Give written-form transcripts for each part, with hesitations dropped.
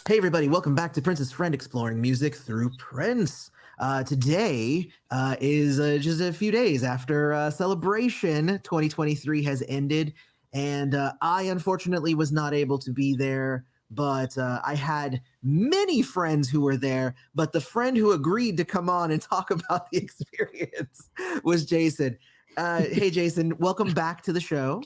Hey everybody, welcome back to Prince's Friend Exploring Music Through Prince. Today is just a few days after Celebration 2023 has ended, and I unfortunately was not able to be there, but I had many friends who were there, but the friend who agreed to come on and talk about the experience was Jason. Hey Jason, welcome back to the show.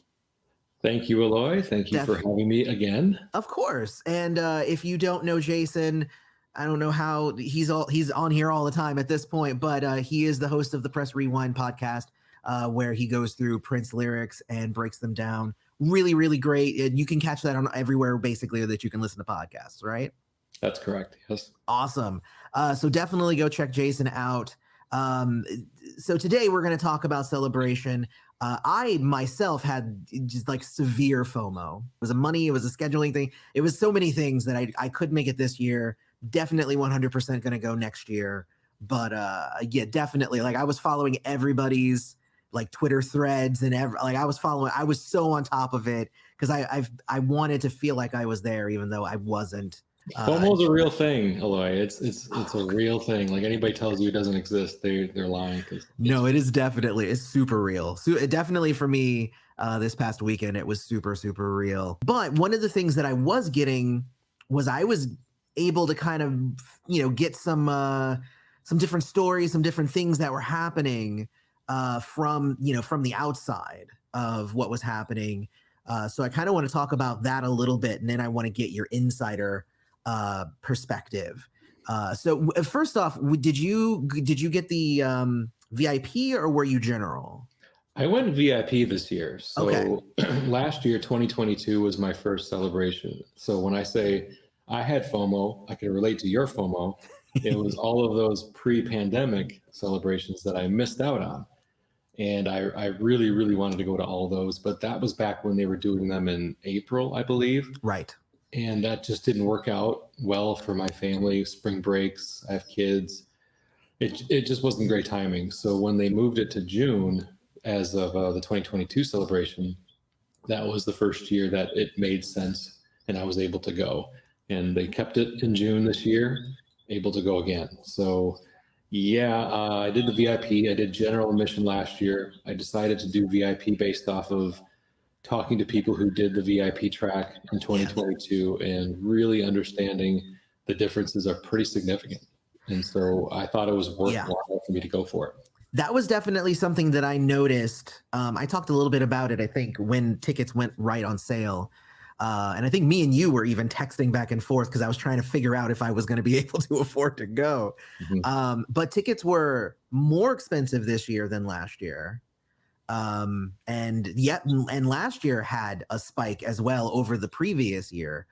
Thank you, Aloy. Thank you for having me again. Of course. And if you don't know Jason, I don't know how he's on here all the time at this point, but he is the host of the Press Rewind podcast, where he goes through Prince lyrics and breaks them down. Really, really great. And you can catch that on everywhere basically that you can listen to podcasts, right? That's correct. Yes. Awesome. So definitely go check Jason out. So today we're going to talk about Celebration. I myself had just like severe FOMO. It was it was a scheduling thing. It was so many things that I couldn't make it this year. Definitely 100% going to go next year. But yeah, definitely. Like I was following everybody's like Twitter threads and I was so on top of it because I wanted to feel like I was there even though I wasn't. FOMO is a real thing, Aloy. It's a real thing. Like anybody tells you it doesn't exist, they're lying. No, it is definitely, it's super real. So it definitely for me, this past weekend, it was super, super real. But one of the things that I was getting was I was able to kind of, get some different stories, some different things that were happening from the outside of what was happening. So I kind of want to talk about that a little bit, and then I want to get your insider perspective. So first off, did you get the VIP or were you general? I went VIP this year. So okay. Last year, 2022 was my first celebration. So when I say I had FOMO, I can relate to your FOMO. It was all of those pre-pandemic celebrations that I missed out on. And I really, really wanted to go to all those, but that was back when they were doing them in April, I believe. Right. And that just didn't work out well for my family. Spring breaks, I have kids. It just wasn't great timing. So when they moved it to June as of the 2022 celebration, that was the first year that it made sense and I was able to go. And they kept it in June this year, able to go again. So yeah, I did the VIP. I did general admission last year. I decided to do VIP based off of talking to people who did the VIP track in 2022 and really understanding the differences are pretty significant. And so I thought it was worthwhile for me to go for it. That was definitely something that I noticed. I talked a little bit about it, I think, when tickets went right on sale. And I think me and you were even texting back and forth because I was trying to figure out if I was going to be able to afford to go. Mm-hmm. But tickets were more expensive this year than last year. And last year had a spike as well over the previous year.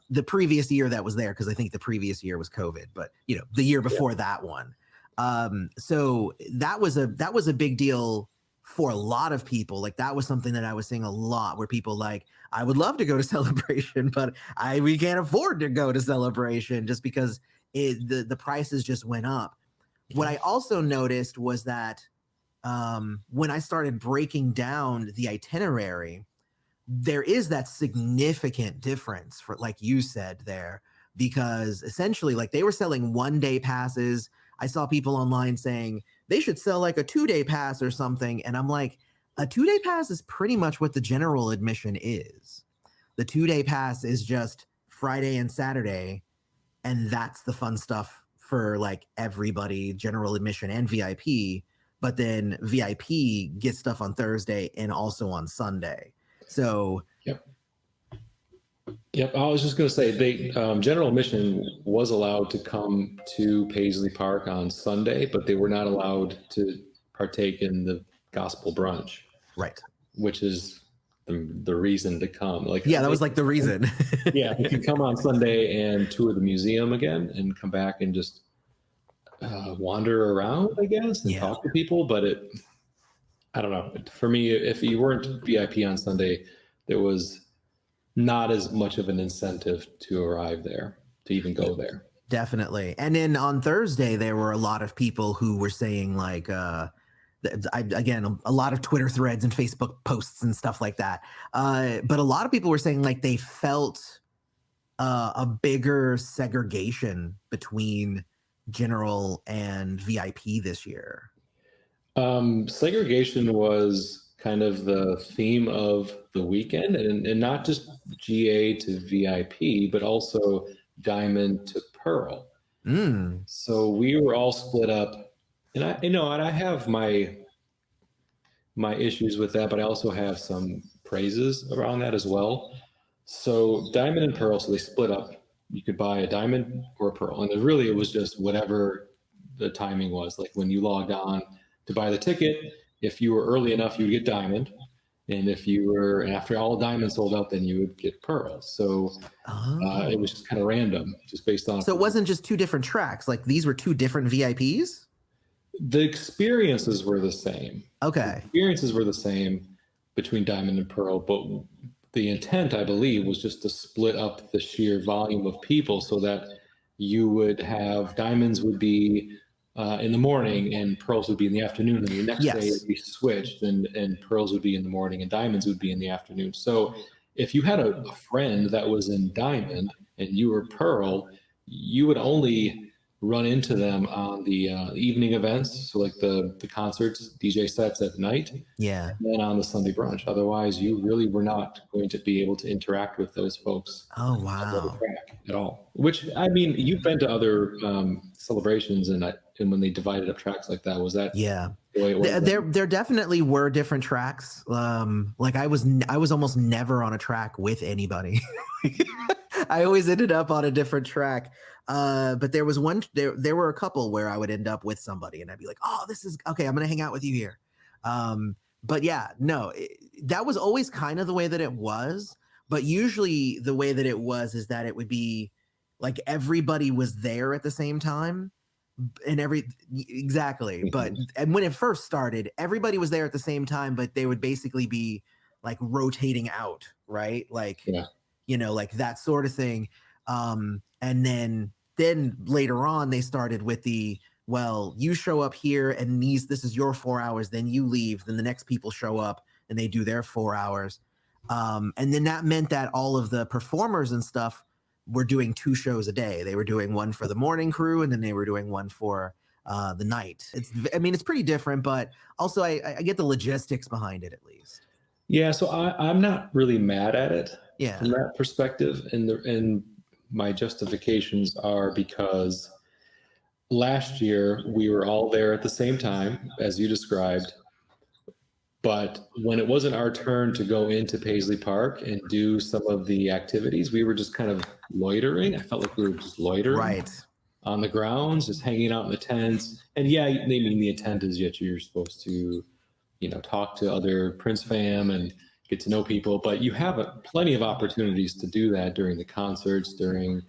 The previous year that was there, because I think the previous year was COVID, but the year before that one. So that was a big deal for a lot of people. Like that was something that I was seeing a lot where people like, I would love to go to Celebration, but we can't afford to go to Celebration just because the prices just went up. What I also noticed was that when I started breaking down the itinerary, there is that significant difference for, like you said there, because essentially like they were selling 1-day passes. I saw people online saying they should sell like a 2-day pass or something. And I'm like, a 2-day pass is pretty much what the general admission is. The 2-day pass is just Friday and Saturday. And that's the fun stuff for like everybody, general admission and VIP. But then VIP gets stuff on Thursday and also on Sunday. So Yep. I was just going to say they general admission was allowed to come to Paisley Park on Sunday, but they were not allowed to partake in the gospel brunch. Right. Which is the reason to come. Like that was like the reason. Yeah, you can come on Sunday and tour the museum again and come back and just wander around, I guess, and talk to people. But I don't know. For me, if you weren't VIP on Sunday, there was not as much of an incentive to arrive there, to even go there. Definitely. And then on Thursday, there were a lot of people who were saying like, again, a lot of Twitter threads and Facebook posts and stuff like that. But a lot of people were saying like they felt a bigger segregation between general and VIP this year? Segregation was kind of the theme of the weekend, and not just GA to VIP, but also Diamond to Pearl. Mm, So we were all split up, and I have my issues with that, but I also have some praises around that as well. So Diamond and Pearl, so they split up. You could buy a Diamond or a Pearl, and it was just whatever the timing was. Like when you logged on to buy the ticket, if you were early enough, you would get Diamond, and if you were and after all Diamond sold out, then you would get Pearl. So it was oh. just kind of random, just based on So it wasn't just two different tracks. Like these were two different VIPs? the experiences were the same. The Okay. experiences were the same between Diamond and Pearl, but the intent, I believe, was just to split up the sheer volume of people so that you would have Diamonds would be in the morning and Pearls would be in the afternoon, and the next day it Yes. would be switched, and Pearls would be in the morning and Diamonds would be in the afternoon. So if you had a friend that was in Diamond and you were Pearl, you would only run into them on the evening events, so like the concerts, DJ sets at night, Yeah. and then on the Sunday brunch. Otherwise, you really were not going to be able to interact with those folks Oh, on the wow. track at all. Which, I mean, you've been to other celebrations, and when they divided up tracks like that, was that Yeah. the way it was? There definitely were different tracks. Like I was almost never on a track with anybody. I always ended up on a different track. But there was there were a couple where I would end up with somebody and I'd be like, oh, this is okay, I'm gonna hang out with you here. But yeah, no, that was always kind of the way that it was. But usually the way that it was is that it would be like everybody was there at the same time and exactly. But and when it first started, everybody was there at the same time, but they would basically be like rotating out, right? Like, Yeah. like that sort of thing. And then later on they started with the, well, you show up here and this is your 4 hours, then you leave, then the next people show up and they do their 4 hours. And then that meant that all of the performers and stuff were doing 2 shows a day. They were doing one for the morning crew and then they were doing one for the night. It's pretty different, but also I get the logistics behind it at least. Yeah, so I'm not really mad at it Yeah. from that perspective, and my justifications are because last year we were all there at the same time as you described, but when it wasn't our turn to go into Paisley Park and do some of the activities, we were just kind of loitering. I felt like we were just loitering Right. on the grounds, just hanging out in the tents. And yeah, they mean the intent is yet you're supposed to, talk to other Prince fam and get to know people, but you have plenty of opportunities to do that during the concerts, during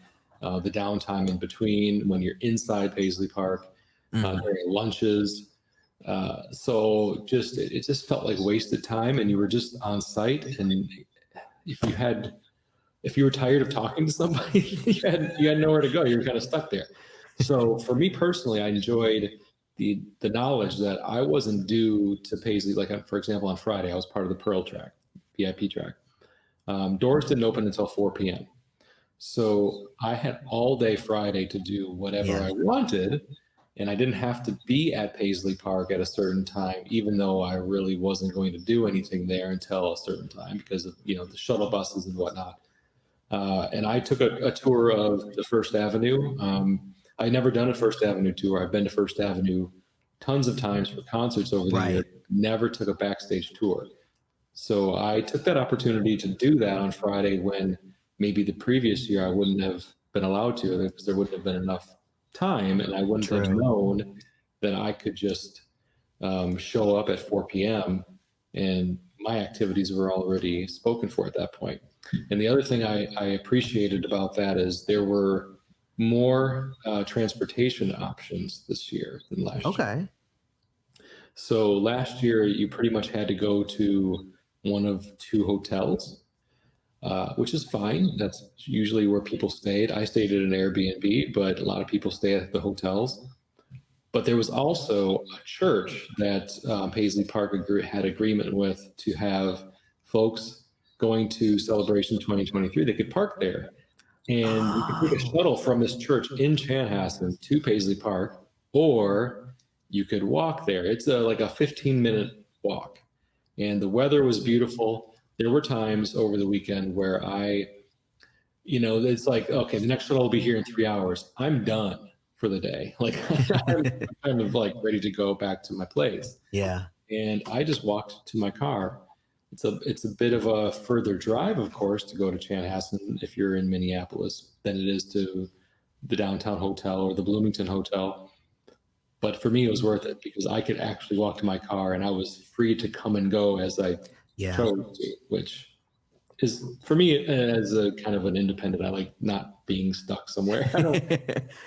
the downtime in between, when you're inside Paisley Park, during lunches. So it just felt like wasted time, and you were just on site. And if you were tired of talking to somebody, you had nowhere to go. You were kind of stuck there. So for me personally, I enjoyed the knowledge that I wasn't due to Paisley. Like for example, on Friday, I was part of the Pearl track, VIP track. Doors didn't open until 4 p.m. So I had all day Friday to do whatever I wanted, and I didn't have to be at Paisley Park at a certain time, even though I really wasn't going to do anything there until a certain time because of the shuttle buses and whatnot. And I took a tour of the First Avenue. I'd never done a First Avenue tour. I've been to First Avenue tons of times for concerts over the year. Never took a backstage tour. So I took that opportunity to do that on Friday when maybe the previous year I wouldn't have been allowed to because there wouldn't have been enough time, and I wouldn't have known that I could just show up at 4 p.m. and my activities were already spoken for at that point. And the other thing I appreciated about that is there were more transportation options this year than last year. Okay. So last year you pretty much had to go to one of 2 hotels, which is fine. That's usually where people stayed. I stayed at an Airbnb, but a lot of people stay at the hotels. But there was also a church that Paisley Park had agreement with to have folks going to Celebration 2023. They could park there. And you could take a Oh. shuttle from this church in Chanhassen to Paisley Park, or you could walk there. It's like a 15-minute walk. And the weather was beautiful. There were times over the weekend where it's like, okay, the next shuttle will be here in 3 hours. I'm done for the day. Like I'm kind of like ready to go back to my place. Yeah. And I just walked to my car. It's a bit of a further drive, of course, to go to Chanhassen if you're in Minneapolis than it is to the downtown hotel or the Bloomington hotel. But for me, it was worth it because I could actually walk to my car and I was free to come and go as I chose to, which is for me as a kind of an independent. I like not being stuck somewhere.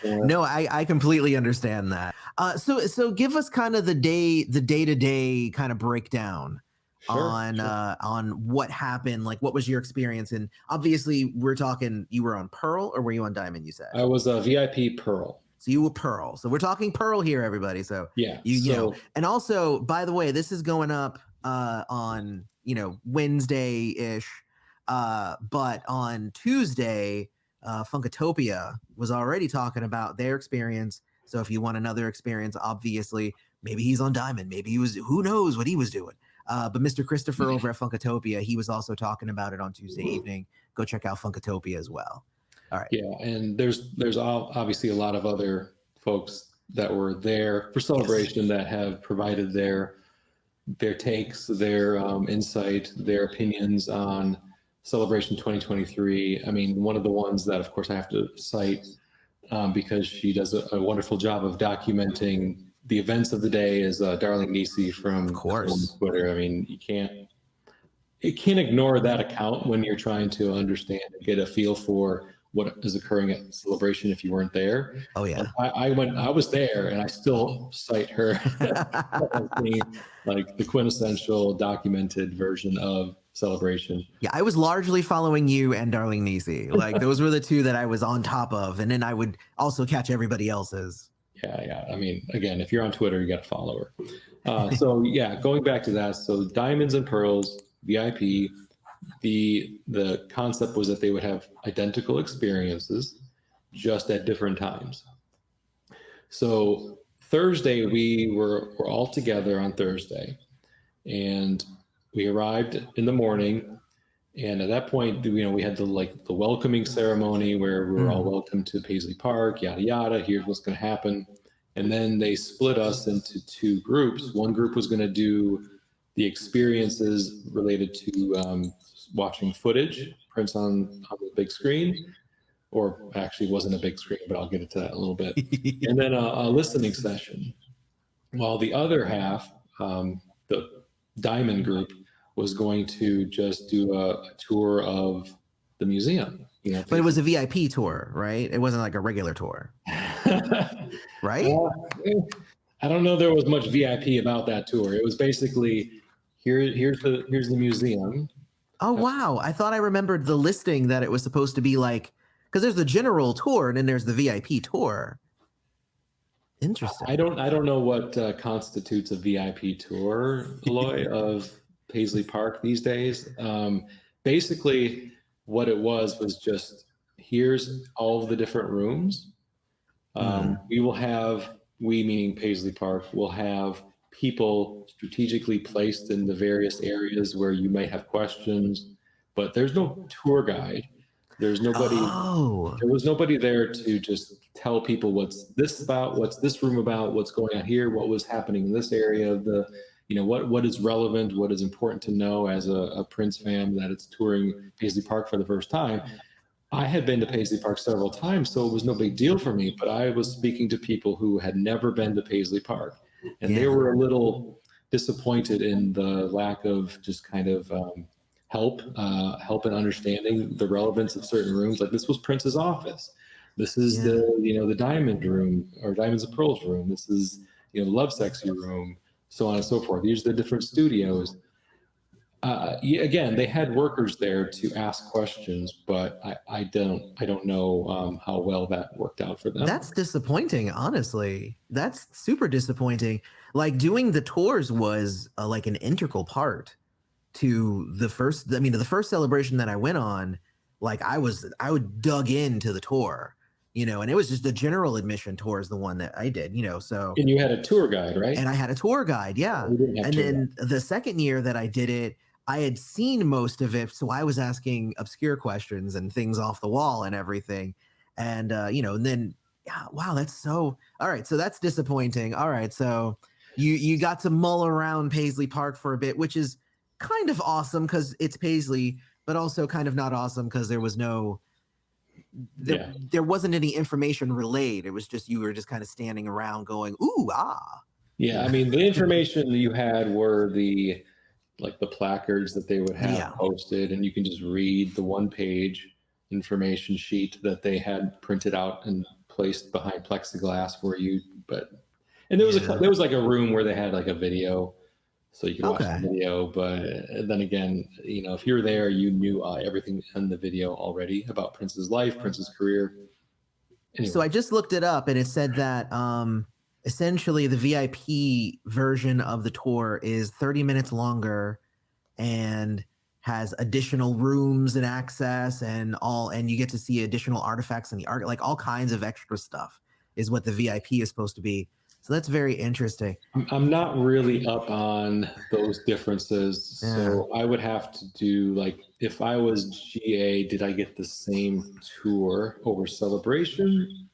No, I completely understand that. So give us kind of the day-to-day kind of breakdown. Sure. On what happened, like what was your experience? And obviously we're talking, you were on Pearl or were you on Diamond, you said? I was a VIP Pearl. So you were Pearl. So we're talking Pearl here, everybody. So yeah, you know, and also, by the way, this is going up on, Wednesday-ish. But on Tuesday, Funkatopia was already talking about their experience. So if you want another experience, obviously, maybe he's on Diamond. Maybe he was, who knows what he was doing. But Mr. Christopher over at Funkatopia, he was also talking about it on Tuesday evening. Go check out Funkatopia as well. All right. Yeah, and there's obviously a lot of other folks that were there for Celebration that have provided their takes, their insight, their opinions on Celebration 2023. I mean, one of the ones that, of course, I have to cite because she does a wonderful job of documenting the events of the day is Darling Nisi from Twitter. I mean, you can't ignore that account when you're trying to understand and get a feel for what is occurring at Celebration if you weren't there. Oh yeah. I was there and I still cite her as being like the quintessential documented version of Celebration. Yeah, I was largely following you and Darling Nisi. Like those were the two that I was on top of, and then I would also catch everybody else's. Yeah. I mean, again, if you're on Twitter, you got to follow her. So yeah, going back to that. So Diamonds and Pearls, VIP, the concept was that they would have identical experiences, just at different times. So Thursday, we were all together on Thursday, and we arrived in the morning. And at that point, we had the welcoming ceremony where we were all welcome to Paisley Park, yada, yada. Here's what's going to happen. And then they split us into two groups. One group was going to do the experiences related to watching footage, prints on the big screen, or actually it wasn't a big screen, but I'll get into that in a little bit. And then a listening session. While the other half, the Diamond group, was going to just do a tour of the museum. But it was a VIP tour, right? It wasn't like a regular tour, right? I don't know. There was much VIP about that tour. It was basically here's the museum. Oh wow! I thought I remembered the listing that it was supposed to be like, because there's the general tour and then there's the VIP tour. Interesting. I don't know what constitutes a VIP tour, Aloy, of Paisley Park these days. Basically, what it was just here's all of the different rooms. We meaning Paisley Park, will have people strategically placed in the various areas where you might have questions, but there's no tour guide. There's nobody. There was nobody there to just tell people what's this about, what's this room about, what's going on here, what was happening in this area of the. What is relevant, what is important to know as a Prince fan that it's touring Paisley Park for the first time. I had been to Paisley Park several times, so it was no big deal for me, but I was speaking to people who had never been to Paisley Park, and they were a little disappointed in the lack of just kind of help in understanding the relevance of certain rooms. Like this was Prince's office. This is the Diamond room or Diamonds and Pearls room. This is, the Love Sexy room. So on and so forth. These are the different studios. Again, they had workers there to ask questions, but I don't know how well that worked out for them. That's disappointing, honestly. That's super disappointing. Like doing the tours was like an integral part to the first celebration that I went on like I would dug into the tour, and it was just the general admission tour is the one that I did, so. And you had a tour guide, right? And I had a tour guide, yeah. We didn't have And tour then the second year that I did it, I had seen most of it, so I was asking obscure questions and things off the wall and everything. And and then yeah, wow, that's so all right. So that's disappointing. All right, so you got to mull around Paisley Park for a bit, which is kind of awesome because it's Paisley, but also kind of not awesome because there was there wasn't any information relayed. It was just you were just kind of standing around going, ooh, ah. Yeah, I mean, the information that you had were the placards that they would have posted, and you can just read the one-page information sheet that they had printed out and placed behind plexiglass for you. And there was like a room where they had like a video, so you could watch the video. But then again, if you were there, you knew everything in the video already about Prince's life, Prince's career. Anyway. So I just looked it up, and it said that essentially the VIP version of the tour is 30 minutes longer and has additional rooms and access and you get to see additional artifacts in the art, like all kinds of extra stuff is what the VIP is supposed to be. So that's very interesting. I'm not really up on those differences. Yeah. So I would have to do, like, if I was GA, did I get the same tour over Celebration?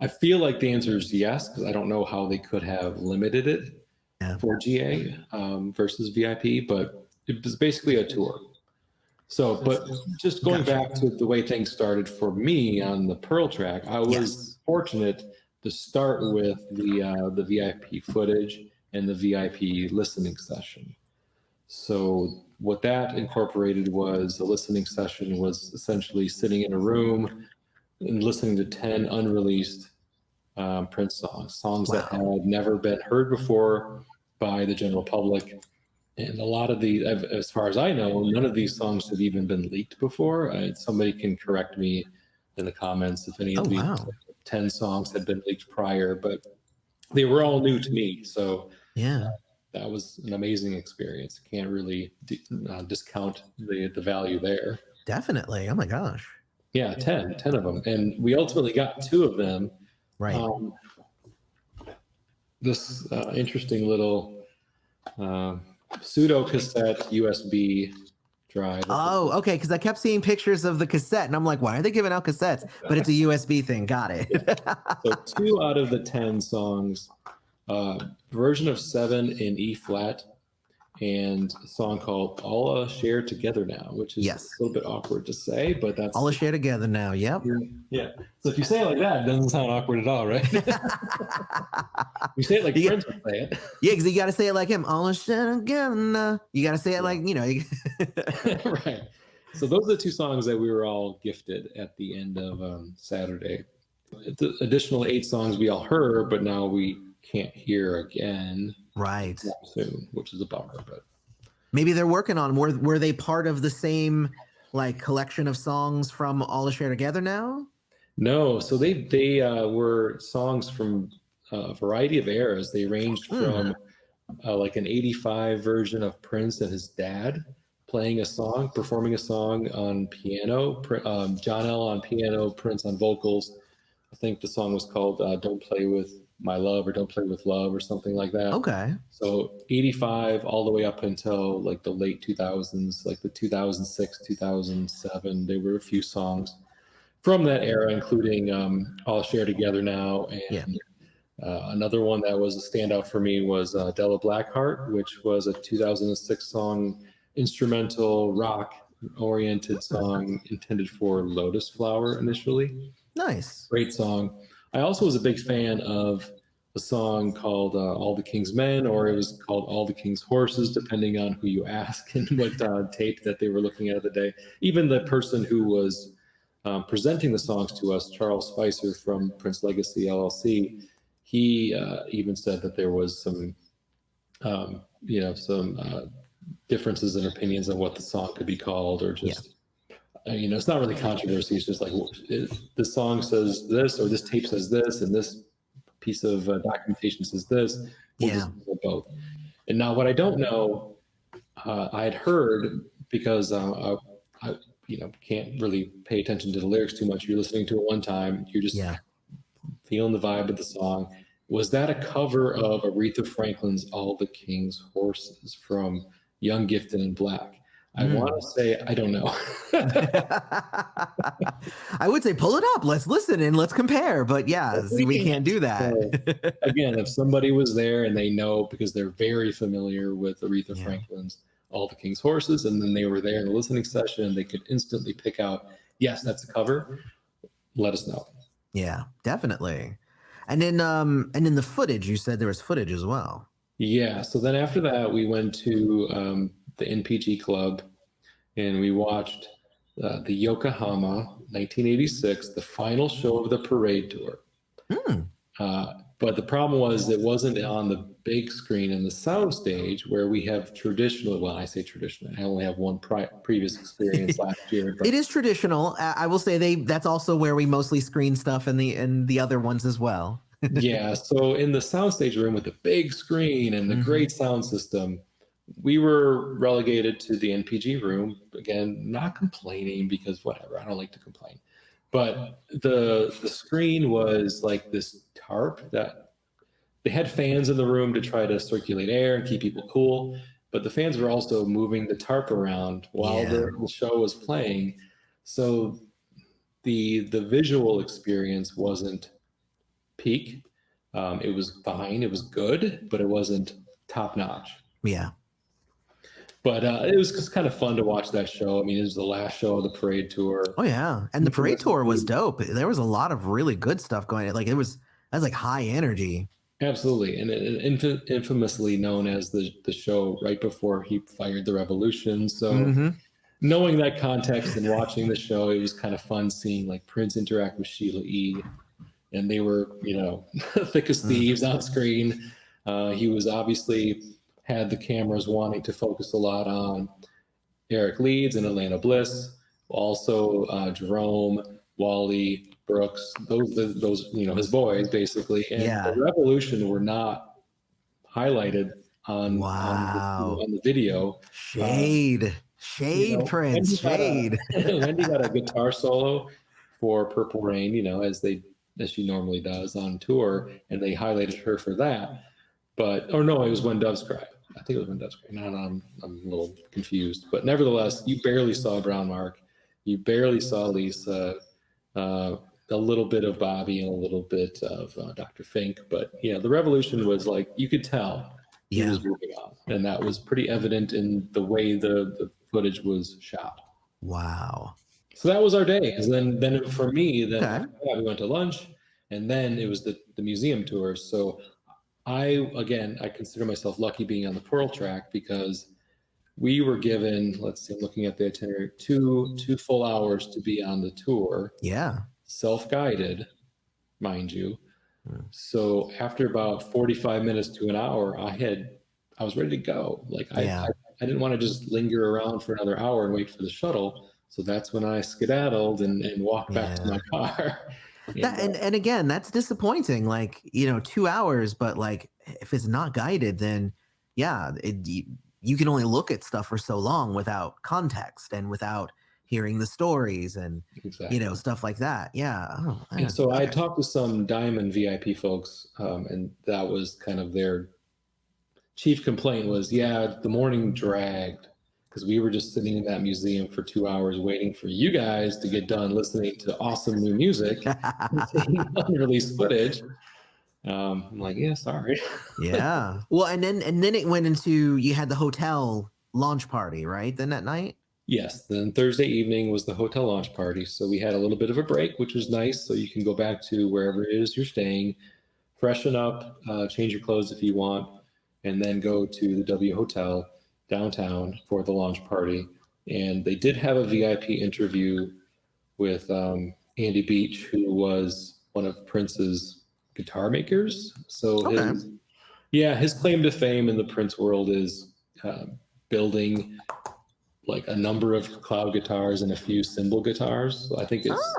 I feel like the answer is yes, because I don't know how they could have limited it for GA versus VIP, but it was basically a tour. So, but just going back to the way things started for me on the Pearl track, I was fortunate to start with the VIP footage and the VIP listening session. So what that incorporated was the listening session was essentially sitting in a room and listening to 10 unreleased Prince songs that had never been heard before by the general public. And a lot of the, as far as I know, none of these songs have even been leaked before. Somebody can correct me in the comments if any of these 10 songs had been leaked prior, but they were all new to me. So that was an amazing experience. Can't really discount the value there. Definitely. Oh my gosh. Yeah, 10 of them. And we ultimately got 2 of them. Right. This interesting little pseudo cassette USB drive. Oh, okay. Because I kept seeing pictures of the cassette, and I'm like, why are they giving out cassettes? But it's a USB thing. Got it. So 2 out of the 10 songs, version of 7 in E flat, and a song called "All Share Together Now," which is a little bit awkward to say, but that's "All Share Together Now." Yep. Yeah. So if you say it like that, it doesn't sound awkward at all, right? You say it like Prince would say it. Yeah, because you got to say it like him. "All Share Together Now." You got to say it like Right. So those are the 2 songs that we were all gifted at the end of Saturday. The additional 8 songs we all heard, but now we can't hear again. Right. Soon, which is a bummer, but maybe they're working on. Were they part of the same collection of songs from All Share Together Now? No, so they were songs from a variety of eras. They ranged from like an '85 version of Prince and his dad performing a song on piano. John L. on piano, Prince on vocals. I think the song was called "Don't Play With My Love" or "Don't Play With Love" or something like that. Okay. So 85 all the way up until like the late 2000s, like the 2006, 2007, there were a few songs from that era, including "All Share Together Now," and another one that was a standout for me was "Della Blackheart," which was a 2006 song, instrumental rock oriented song intended for Lotus Flower initially. Nice. Great song. I also was a big fan of a song called "All the King's Men," or it was called "All the King's Horses," depending on who you ask and what tape that they were looking at the day. Even the person who was presenting the songs to us, Charles Spicer from Prince Legacy LLC, he even said that there was some, differences in opinions on what the song could be called, or just. It's not really controversy. It's just like this song says this, or this tape says this, and this piece of documentation says this. We'll just do both. And now, what I don't know, I had heard because can't really pay attention to the lyrics too much. You're listening to it one time, you're just Yeah. feeling the vibe of the song. Was that a cover of Aretha Franklin's All the King's Horses from Young, Gifted, and Black? I want to say, I don't know. I would say pull it up. Let's listen and let's compare. But yeah, we can't do that. Again, if somebody was there and they know, because they're very familiar with Aretha Franklin's All the King's Horses, and then they were there in the listening session, they could instantly pick out, yes, that's a cover. Let us know. Yeah, definitely. And then the footage, you said there was footage as well. Yeah. So then after that, we went to the NPG Club, and we watched the Yokohama 1986, the final show of the parade tour. But the problem was it wasn't on the big screen in the sound stage where we have traditional. Well, I say traditional. I only have one previous experience last year. But it is traditional. I will say that's also where we mostly screen stuff in the other ones as well. Yeah. So in the soundstage room with the big screen and the great sound system, we were relegated to the NPG room. Again, not complaining, because whatever, I don't like to complain. But the screen was like this tarp that they had fans in the room to try to circulate air and keep people cool. But the fans were also moving the tarp around while the show was playing. So the visual experience wasn't peak. It was fine. It was good, but it wasn't top notch. Yeah. But it was just kind of fun to watch that show. I mean, it was the last show of the parade tour. Oh yeah, and the parade tour was dope. There was a lot of really good stuff going on. Like that was like high energy. Absolutely, and infamously known as the show right before he fired the revolution. So knowing that context and watching the show, it was kind of fun seeing like Prince interact with Sheila E. And they were, thick as thieves on screen. He was obviously had the cameras wanting to focus a lot on Eric Leeds and Atlanta Bliss, also Jerome, Wally, Brooks, those his boys basically. And the Revolution were not highlighted on the video. Shade, Prince, shade. Wendy got a guitar solo for Purple Rain, as she normally does on tour, and they highlighted her for that. But it was When Doves Cry. I think it was When Doves Cry. No, I'm a little confused. But nevertheless, you barely saw Brown Mark. You barely saw Lisa. A little bit of Bobby and a little bit of Dr. Fink. But the Revolution was like, you could tell he was moving on. And that was pretty evident in the way the footage was shot. Wow. So that was our day. And then for me, after that, we went to lunch, and then it was the museum tour. So I consider myself lucky being on the Pearl track, because we were given, let's see, I'm looking at the itinerary, two full hours to be on the tour. Yeah. Self-guided, mind you. So after about 45 minutes to an hour, I was ready to go. Like I didn't want to just linger around for another hour and wait for the shuttle. So that's when I skedaddled and walked back to my car. And again, that's disappointing. Like, 2 hours, but like if it's not guided, then you can only look at stuff for so long without context and without hearing the stories and stuff like that. Yeah. Oh, and so I talked to some Diamond VIP folks, and that was kind of their chief complaint was, the morning dragged, because we were just sitting in that museum for 2 hours waiting for you guys to get done listening to awesome new music and seeing unreleased footage. I'm like, sorry. Yeah. Well, and then it went into, you had the hotel launch party, right? Then that night? Yes. Then Thursday evening was the hotel launch party. So we had a little bit of a break, which was nice. So you can go back to wherever it is you're staying, freshen up, change your clothes if you want, and then go to the W Hotel downtown for the launch party. And they did have a VIP interview with Andy Beach, who was one of Prince's guitar makers. So his claim to fame in the Prince world is building like a number of cloud guitars and a few cymbal guitars. So I think it's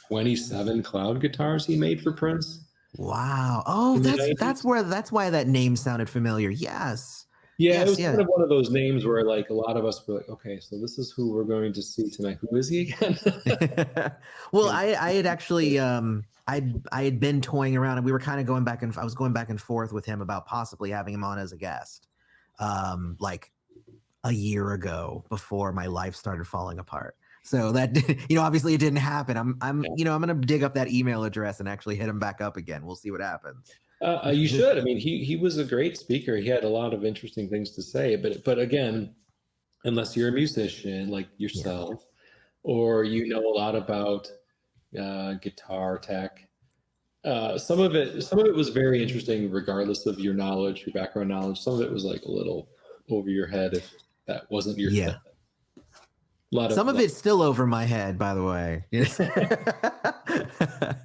27 cloud guitars he made for Prince. Wow. Oh, that's why that name sounded familiar. Yes. Yeah, it Yes, was yeah. kind of one of those names where like a lot of us were like, okay, so this is who we're going to see tonight. Who is he again? Well, And I had actually I had been toying around and we were kind of going back and I was going back and forth with him about possibly having him on as a guest. Like a year ago before my life started falling apart. So that obviously it didn't happen. I'm I'm gonna dig up that email address and actually hit him back up again. We'll see what happens. you should. I mean, he was a great speaker. He had a lot of interesting things to say. But again, unless you're a musician like Yeah. yourself, or you know a lot about guitar tech, some of it was very interesting, regardless of your knowledge, your background knowledge. Some of it was like a little over your head if that wasn't your thing. Yeah. Some of it's still over my head, by the way.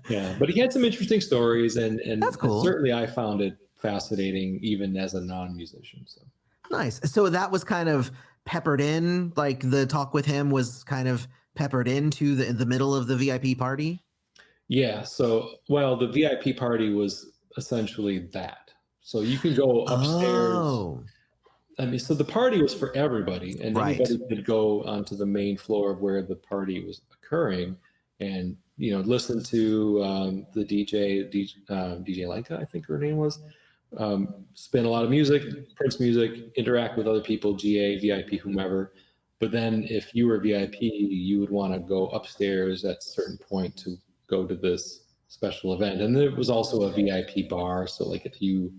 Yeah, but he had some interesting stories, and That's cool. certainly I found it fascinating, even as a non-musician. So Nice. So that was kind of peppered in, like the talk with him was kind of peppered into the middle of the VIP party. yeah, so well, the VIP party was essentially that. So you can go upstairs. Oh, I mean, so the party was for everybody, and right. anybody could go onto the main floor of where the party was occurring, and listen to the DJ Lenka, I think her name was, spin a lot of music, Prince music, interact with other people, GA, VIP, whomever. But then if you were VIP, you would want to go upstairs at a certain point to go to this special event, and there was also a VIP bar. So like if you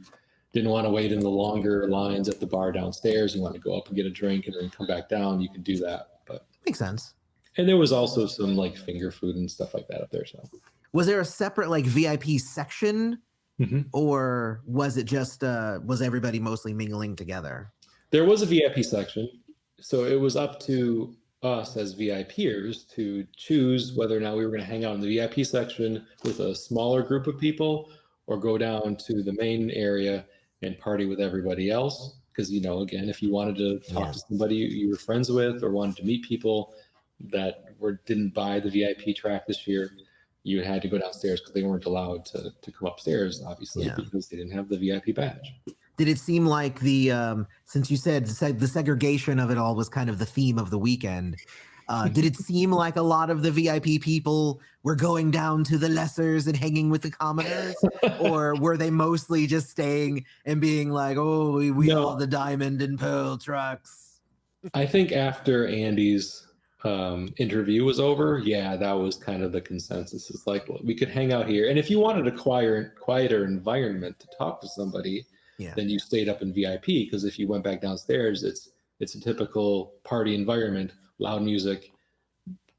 didn't want to wait in the longer lines at the bar downstairs, you want to go up and get a drink and then come back down, you could do that. But Makes sense. and there was also some like finger food and stuff like that up there. So Was there a separate like VIP section, or was it just was everybody mostly mingling together? there was a VIP section, so it was up to us as VIPers to choose whether or not we were going to hang out in the VIP section with a smaller group of people or go down to the main area and party with everybody else. Because again, if you wanted to talk to somebody you were friends with or wanted to meet people that didn't buy the VIP track this year, you had to go downstairs because they weren't allowed to come upstairs, obviously, because they didn't have the VIP badge. Did it seem like since you said the segregation of it all was kind of the theme of the weekend, did it seem like a lot of the VIP people were going down to the lessers and hanging with the commoners, or were they mostly just staying and being like, oh, we No. all the diamond and pearl trucks? I think after Andy's interview was over, that was kind of the consensus. It's like, well, we could hang out here, and if you wanted a quieter environment to talk to somebody, then you stayed up in VIP. Because if you went back downstairs, it's a typical party environment, loud music,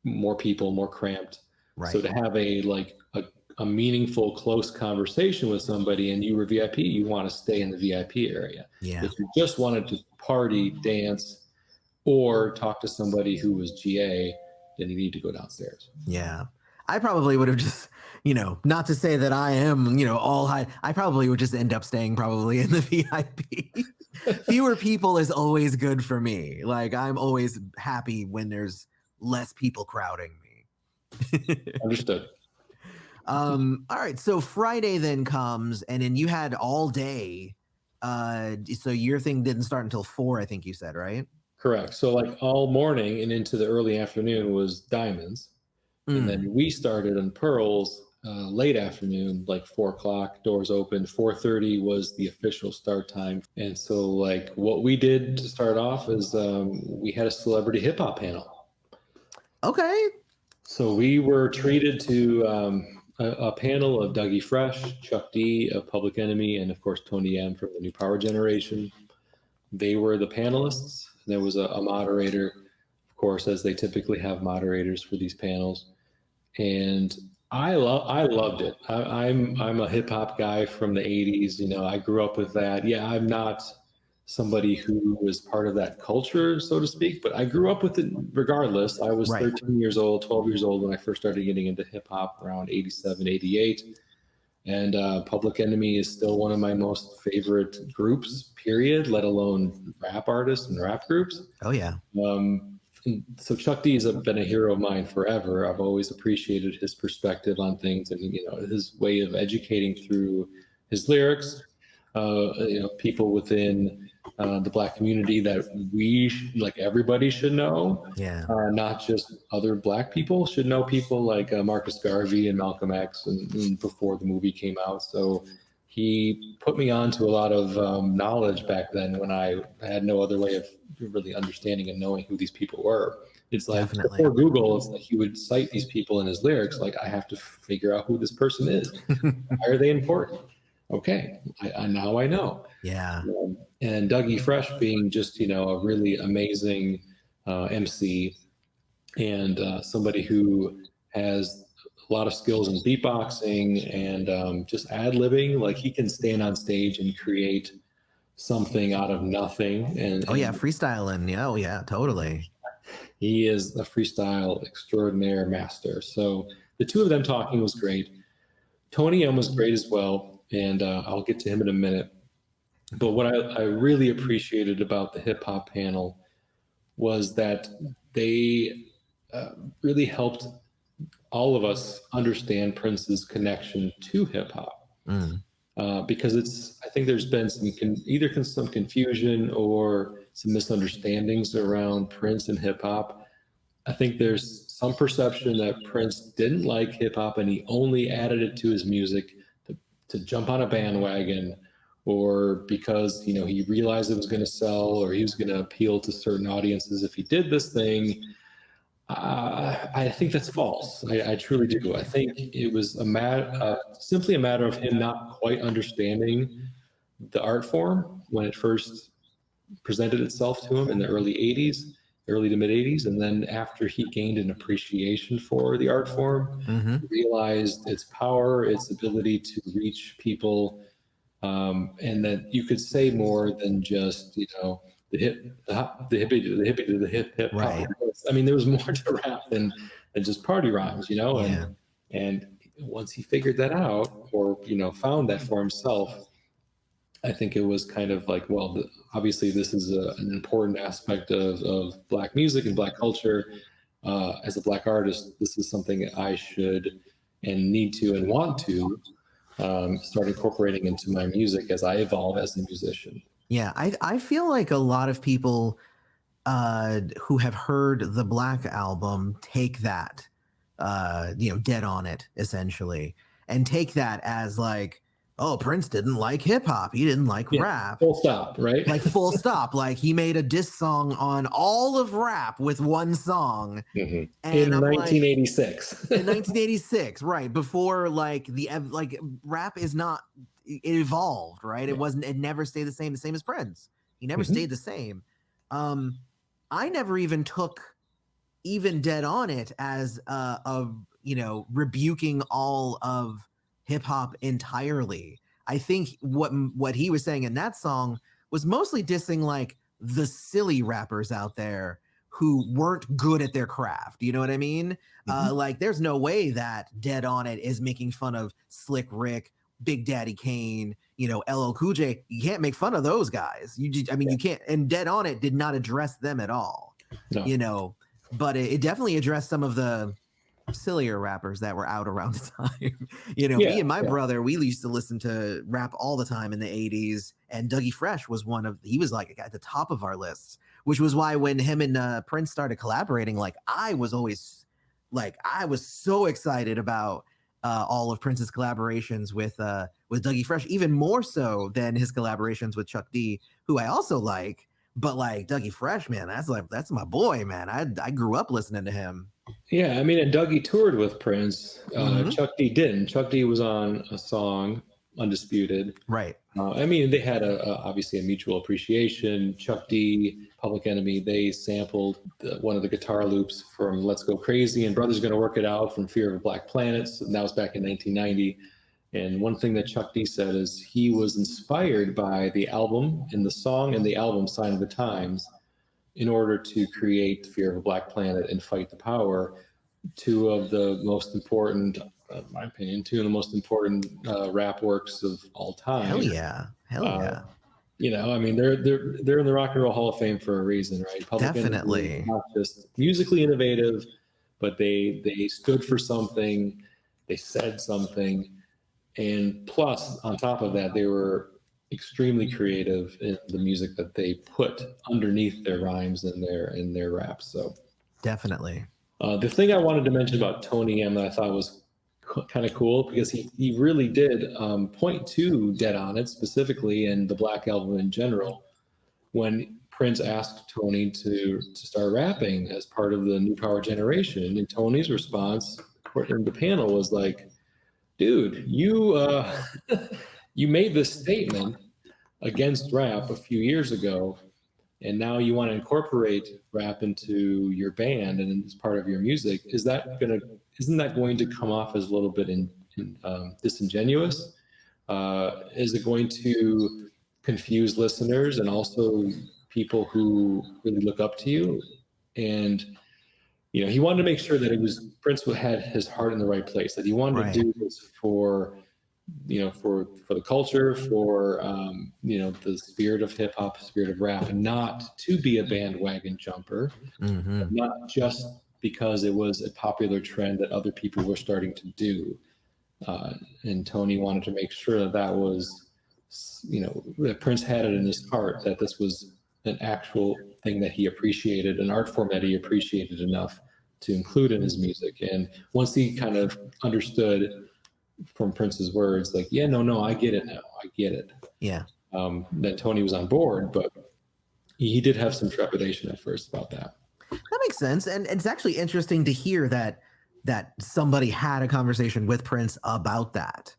more people, more cramped. Right. So to have a meaningful, close conversation with somebody, and you were VIP, you want to stay in the VIP area. Yeah. If you just wanted to party, dance, or talk to somebody who was GA, then you need to go downstairs. Yeah. I probably would have just, not to say that I am, all high. I probably would just end up staying probably in the VIP. Fewer people is always good for me. Like I'm always happy when there's less people crowding me. Understood. All right. So Friday then comes, and then you had all day. So your thing didn't start until 4, I think you said, right? Correct. So like all morning and into the early afternoon was diamonds. And then we started on pearls late afternoon, like 4:00, doors open. 4:30 was the official start time. And so like what we did to start off is we had a celebrity hip hop panel. Okay. So we were treated to a panel of Dougie Fresh, Chuck D of Public Enemy, and of course Tony M from the New Power Generation. They were the panelists. There was a moderator, of course, as they typically have moderators for these panels. And I loved it. I'm a hip hop guy from the 80s. I grew up with that. Yeah, I'm not somebody who was part of that culture, so to speak, but I grew up with it regardless. I was 13 years old, 12 years old when I first started getting into hip hop around 87, 88. And Public Enemy is still one of my most favorite groups, period, let alone rap artists and rap groups. Oh, yeah. So Chuck D has been a hero of mine forever. I've always appreciated his perspective on things, and his way of educating through his lyrics. People within the Black community that like everybody should know, Yeah. not just other Black people should know people like Marcus Garvey and Malcolm X and before the movie came out. So he put me on to a lot of knowledge back then when I had no other way of really understanding and knowing who these people were. It's like Definitely. before Google, it's like he would cite these people in his lyrics. Like, I have to figure out who this person is. Why are they important? Okay, now I know. Yeah. And Dougie Fresh being just, a really amazing MC and somebody who has a lot of skills in beatboxing and just ad-libbing. Like, he can stand on stage and create something out of nothing. And freestyling. Yeah, oh yeah, totally. He is a freestyle extraordinaire master. So the two of them talking was great. Tony M was great as well, and I'll get to him in a minute. But what I really appreciated about the hip hop panel was that they really helped all of us understand Prince's connection to hip hop. Because I think there's been some confusion or some misunderstandings around Prince and hip hop. I think there's some perception that Prince didn't like hip hop and he only added it to his music to jump on a bandwagon, or because he realized it was going to sell or he was going to appeal to certain audiences if he did this thing. I think that's false. I truly do. I think it was simply a matter of him not quite understanding the art form when it first presented itself to him in the early to mid 80s. And then after he gained an appreciation for the art form, realized its power, its ability to reach people, and that you could say more than just, the hippie to the hip Right. hop. I mean, there was more to rap than just party rhymes, and once he figured that out, or found that for himself, I think it was kind of like, well, obviously this is an important aspect of Black music and Black culture. As a Black artist, this is something I should and need to and want to start incorporating into my music as I evolve as a musician. Yeah, I feel like a lot of people who have heard the Black album take that, dead on it, essentially, and take that as like, oh, Prince didn't like hip hop. He didn't like rap. Full stop, right? Like full stop. Like he made a diss song on all of rap with one song. And in 1986. In 1986, right. Before rap is not, it evolved, right? It never stayed the same as Prince. He never stayed the same. I never even took even dead on it as rebuking all of hip hop entirely. I think what he was saying in that song was mostly dissing like the silly rappers out there who weren't good at their craft. You know what I mean? Like there's no way that Dead on It is making fun of Slick Rick, Big Daddy Kane, LL Cool J. You can't make fun of those guys. You can't. And Dead on It did not address them at all. No. But it definitely addressed some of the sillier rappers that were out around the time. Me and my brother, we used to listen to rap all the time in the 80s, and Dougie Fresh was he was like at the top of our lists, which was why when him and Prince started collaborating, like I was so excited about all of Prince's collaborations with Dougie Fresh, even more so than his collaborations with Chuck D, who I also like. But like Dougie Fresh, man, that's my boy, man. I grew up listening to him. Yeah, I mean, and Dougie toured with Prince. Chuck D didn't. Chuck D was on a song, Undisputed. Right. I mean, they had obviously a mutual appreciation. Chuck D, Public Enemy, they sampled one of the guitar loops from Let's Go Crazy and Brother's Gonna Work It Out from Fear of a Black Planet. And that was back in 1990. And one thing that Chuck D said is he was inspired by the album and the song and the album Sign of the Times in order to create Fear of a Black Planet and Fight the Power, two of the most important, in my opinion, rap works of all time. Hell yeah. I mean, they're in the Rock and Roll Hall of Fame for a reason, right? Definitely. Not just musically innovative, but they stood for something, they said something, and plus, on top of that, they were extremely creative in the music that they put underneath their rhymes and their raps. So Definitely. the thing I wanted to mention about Tony M that I thought was kind of cool, because he really did point to Dead On It specifically, and the Black Album in general, when Prince asked Tony to start rapping as part of the New Power generation. And Tony's response in the panel was like, dude, you made this statement against rap a few years ago, and now you want to incorporate rap into your band and as part of your music. Isn't that going to come off as a little bit disingenuous? Is it going to confuse listeners and also people who really look up to you? And he wanted to make sure that Prince had his heart in the right place, that he wanted to do this for the culture, for the spirit of hip hop, spirit of rap, and not to be a bandwagon jumper, not just because it was a popular trend that other people were starting to do. And Tony wanted to make sure that was, that Prince had it in his heart, that this was an actual thing that he appreciated, an art form that he appreciated enough to include in his music. And once he kind of understood from Prince's words, like, yeah, no, I get it now. I get it. Yeah. Then Tony was on board, but he did have some trepidation at first about that. That makes sense. And it's actually interesting to hear that somebody had a conversation with Prince about that,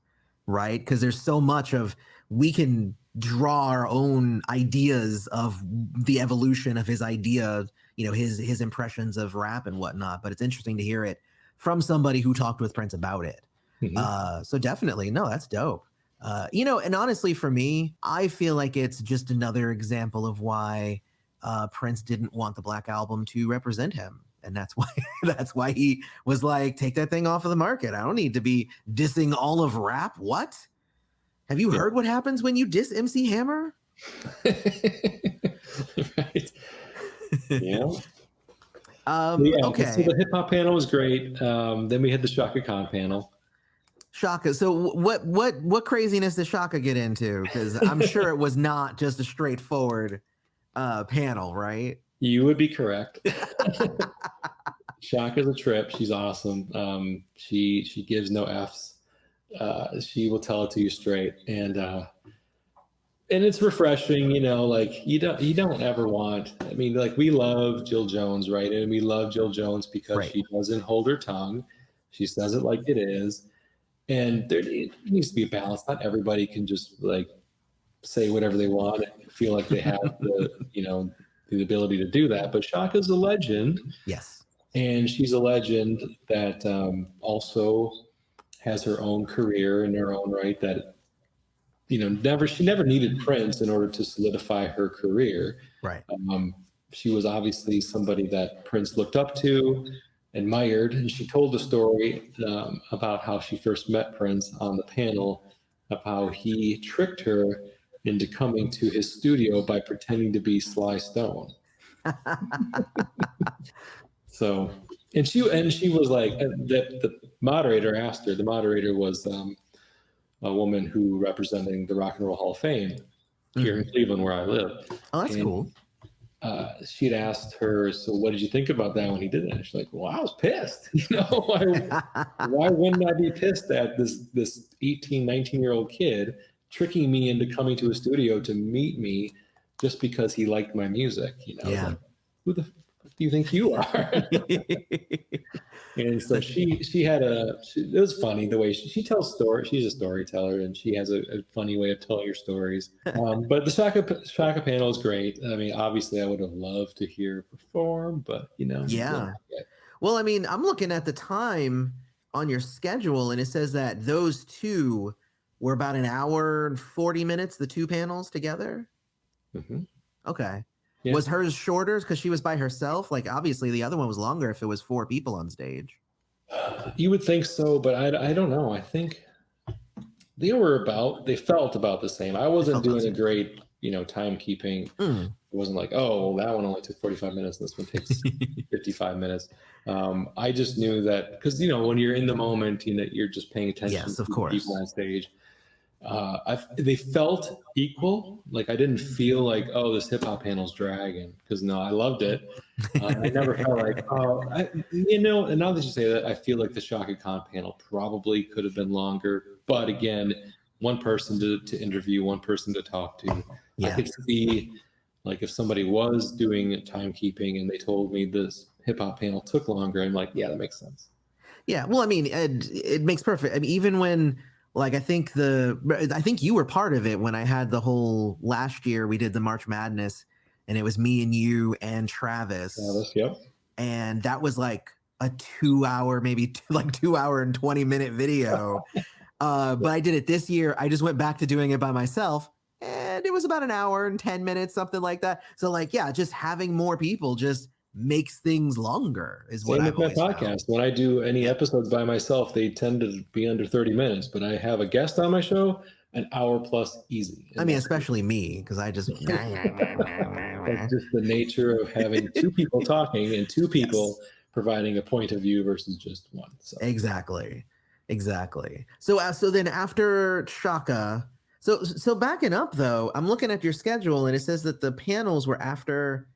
right? Because there's so much of, we can draw our own ideas of the evolution of his idea, his impressions of rap and whatnot. But it's interesting to hear it from somebody who talked with Prince about it. So definitely, no, that's dope. And honestly, for me, I feel like it's just another example of why Prince didn't want the Black Album to represent him. And that's why he was like, take that thing off of the market. I don't need to be dissing all of rap. What? Have you heard what happens when you diss MC Hammer? Right. Yeah. Okay. So the hip hop panel was great. Then we had the Chaka Khan panel. Chaka. So what craziness did Chaka get into? Because I'm sure it was not just a straightforward panel, right? You would be correct. Chaka's a trip. She's awesome. She gives no Fs. She will tell it to you straight, and it's refreshing. Like you don't ever want. I mean, like, we love Jill Jones, right? And we love Jill Jones because she doesn't hold her tongue. She says it like it is. And there needs to be a balance. Not everybody can just like say whatever they want and feel like they have the ability to do that. But Chaka's a legend. Yes. And she's a legend that also has her own career in her own right, that she never needed Prince in order to solidify her career. Right. She was obviously somebody that Prince looked up to, admired, and she told the story about how she first met Prince on the panel, of how he tricked her into coming to his studio by pretending to be Sly Stone. So, and she was like, the moderator asked her. The moderator was a woman who representing the Rock and Roll Hall of Fame here in Cleveland, where I live. Oh, that's cool. She'd asked her, so what did you think about that when he did that? And she's like, well, I was pissed. Why wouldn't I be pissed at this 18, 19-year-old kid tricking me into coming to a studio to meet me just because he liked my music? Yeah. Like, who the fuck do you think you are? And so it was funny the way she tells stories. She's a storyteller, and she has a funny way of telling her stories. But the Chaka panel is great. I mean, obviously I would have loved to hear her perform, but Yeah. Well, I mean, I'm looking at the time on your schedule, and it says that those two were about an hour and 40 minutes, the two panels together. Okay. Yeah. Was hers shorter because she was by herself? Like, obviously the other one was longer if it was 4 people on stage. You would think so, but I don't know. I think they felt about the same. I wasn't doing a great, timekeeping. It wasn't like, oh, that one only took 45 minutes. This one takes 55 minutes. I just knew that because, when you're in the moment, you're just paying attention to people on stage. They felt equal. Like I didn't feel like, oh, this hip hop panel's dragging, because no, I loved it. I never felt like, oh, and now that you say that, I feel like the Chaka Khan panel probably could have been longer. But again, one person to interview, one person to talk to. I could see, like, if somebody was doing timekeeping and they told me this hip hop panel took longer, I'm like, yeah, that makes sense. Yeah, well, I mean, it makes perfect. I mean, even when, like, I think you were part of it when I had the whole last year we did the March Madness, and it was me and you and Travis. Yep. And that was like a 2 hour, maybe 2 hour and 20-minute video. But I did it this year. I just went back to doing it by myself, and it was about an hour and 10 minutes, something like that. So, like, yeah, just having more people just makes things longer is what I've always found. Podcast. When I do any episodes by myself, they tend to be under 30 minutes, but I have a guest on my show, an hour plus easy. I mean, especially me, because I just that's just the nature of having two people talking and two people providing a point of view versus just one. So. Exactly. So then after Chaka, so backing up though, I'm looking at your schedule and it says that the panels were after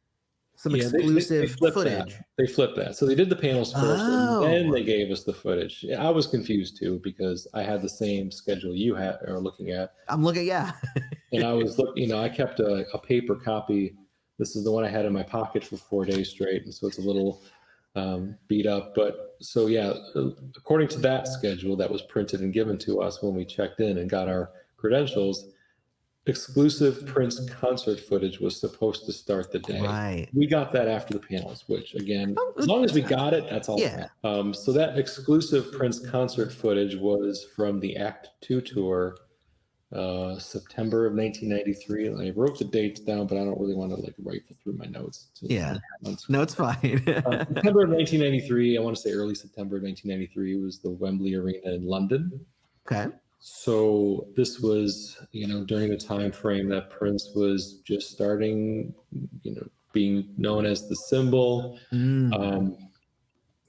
some exclusive footage. They flipped that. So they did the panels first, and then they gave us the footage. I was confused too, because I had the same schedule you are looking at. I'm looking, yeah. And I was looking, I kept a paper copy. This is the one I had in my pocket for 4 days straight, and so it's a little beat up. But so yeah, according to that schedule that was printed and given to us when we checked in and got our credentials, exclusive Prince concert footage was supposed to start the day. Right. We got that after the panels, which again, as long as we got it, that's all. Yeah. So that exclusive Prince concert footage was from the Act 2 tour, September of 1993. I wrote the dates down, but I don't really want to like rifle through my notes. No, it's fine. September of 1993. I want to say early September of 1993 was the Wembley Arena in London. Okay. So this was, during the time frame that Prince was just starting, being known as the symbol. A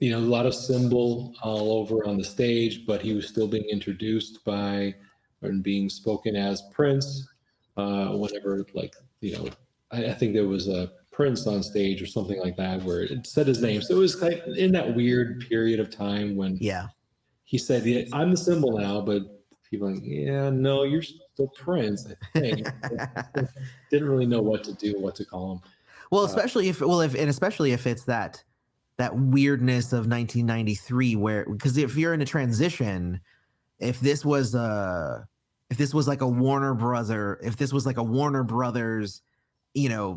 lot of symbol all over on the stage, but he was still being introduced by and being spoken as Prince. Whenever, I think there was a Prince on stage or something like that where it said his name. So it was like in that weird period of time when he said, I'm the symbol now, but people are like, yeah, no, you're still Prince, I think. Didn't really know what to do, what to call him. Well, especially if it's that weirdness of 1993, because if you're in a transition, if this was like a Warner Brothers,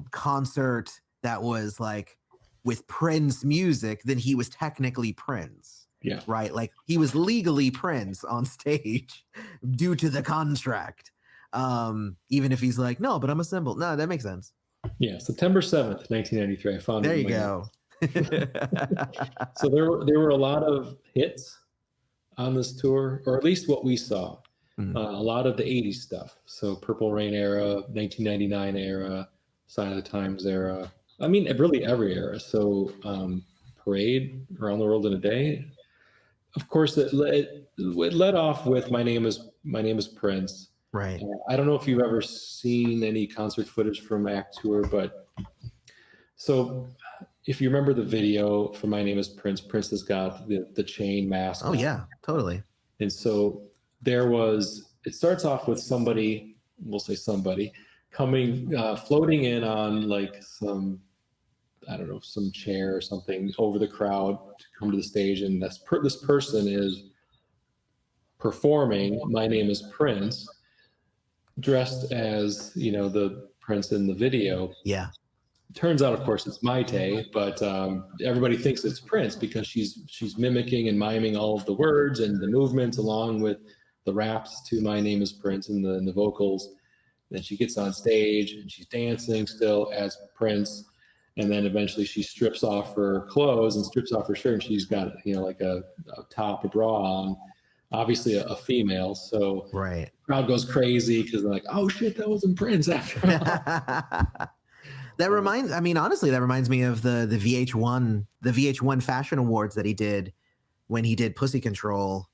concert that was like with Prince music, then he was technically Prince. Yeah. Right. Like he was legally Prince on stage due to the contract. Even if he's like, no, but I'm a symbol. No, that makes sense. Yeah. September 7th, 1993. I found there you go. So there were a lot of hits on this tour, or at least what we saw. A lot of the 80s stuff. So Purple Rain era, 1999 era, Sign of the Times era. I mean, really every era. So Parade, Around the World in a Day. Of course, it led off with My Name is Prince. Right. I don't know if you've ever seen any concert footage from Act Tour, but so if you remember the video for My Name is Prince, Prince has got the chain mask. Oh, yeah, totally. And so it starts off with somebody, we'll say somebody, coming, floating in on like some chair or something over the crowd to come to the stage. And this person is performing My Name is Prince, dressed as, the Prince in the video. Yeah. Turns out, of course, it's Maite, but everybody thinks it's Prince because she's mimicking and miming all of the words and the movements along with the raps to My Name is Prince and the vocals. Then she gets on stage and she's dancing still as Prince. And then eventually she strips off her clothes and strips off her shirt, and she's got, like a top, a bra on, obviously a female. So right. Crowd goes crazy because they're like, oh shit, that wasn't Prince after all. That reminds me of the VH1 Fashion Awards that he did when he did Pussy Control.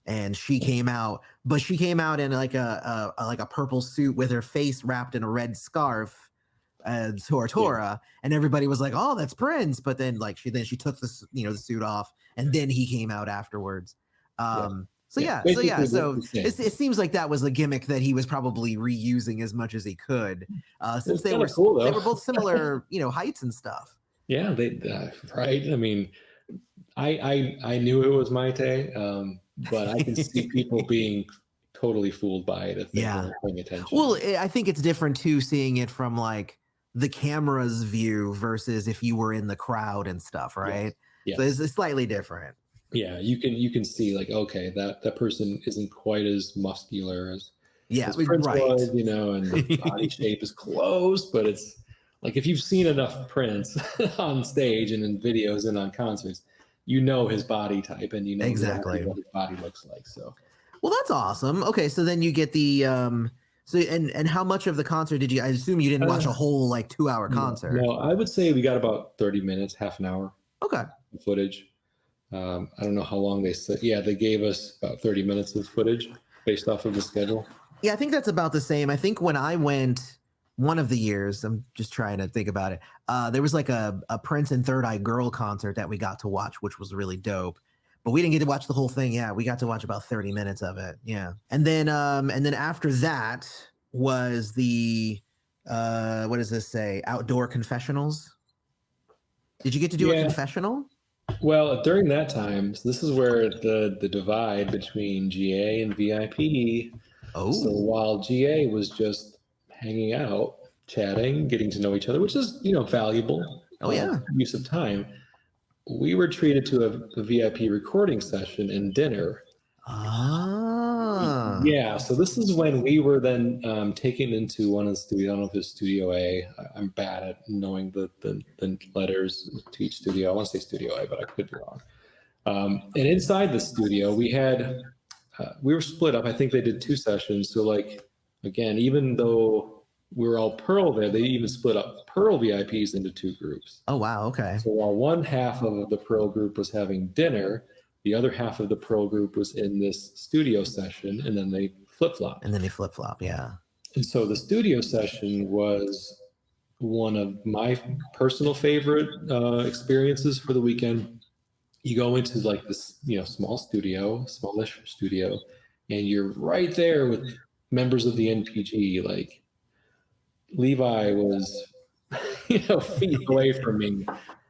and she came out, but she came out in like a purple suit with her face wrapped in a red scarf, Tora, and everybody was like, "Oh, that's Prince." But then like she took the suit off, and then he came out afterwards. So it seems like that was a gimmick that he was probably reusing as much as he could, since they were cool, they were both similar, heights and stuff. Yeah, right. I mean, I knew it was Maite, but I can see people being totally fooled by it if they weren't paying attention. Well, I think it's different too, seeing it from like the camera's view versus if you were in the crowd and stuff, right? Yes. So it's slightly different. Yeah, you can see like, okay, that person isn't quite as muscular as Prince was, and the body shape is close, but it's like if you've seen enough Prince on stage and in videos and on concerts, his body type and exactly what his body looks like. So, well, that's awesome. Okay, so then you get the so and how much of the concert did you? I assume you didn't watch a whole like 2-hour concert. No, I would say we got about 30 minutes, half an hour. Okay. Footage. I don't know how long they said. Yeah, they gave us about 30 minutes of footage based off of the schedule. Yeah, I think that's about the same. I think when I went one of the years, I'm just trying to think about it. There was like a Prince and Third Eye Girl concert that we got to watch, which was really dope. But we didn't get to watch the whole thing. Yeah, we got to watch about 30 minutes of it. Yeah. And then after that was the what does this say? Outdoor confessionals. Did you get to do a confessional? Well, during that time, so this is where the divide between GA and VIP. Oh. So while GA was just hanging out, chatting, getting to know each other, which is, valuable. Use of time. We were treated to a VIP recording session and dinner. Ah. Yeah, so this is when we were then taken into one of the studio. I don't know if it's Studio A. I'm bad at knowing the letters to each studio. I want to say Studio A, but I could be wrong. And inside the studio, we were split up. I think they did 2 sessions. So like, again, even though we were all Pearl there, they even split up Pearl VIPs into 2 groups. Oh, wow. Okay. So while one half of the Pearl group was having dinner, the other half of the Pearl group was in this studio session, and then they flip-flop. Yeah. And so the studio session was one of my personal favorite experiences for the weekend. You go into like this, smallish studio, and you're right there with members of the NPG. Like Levi was, feet away from me.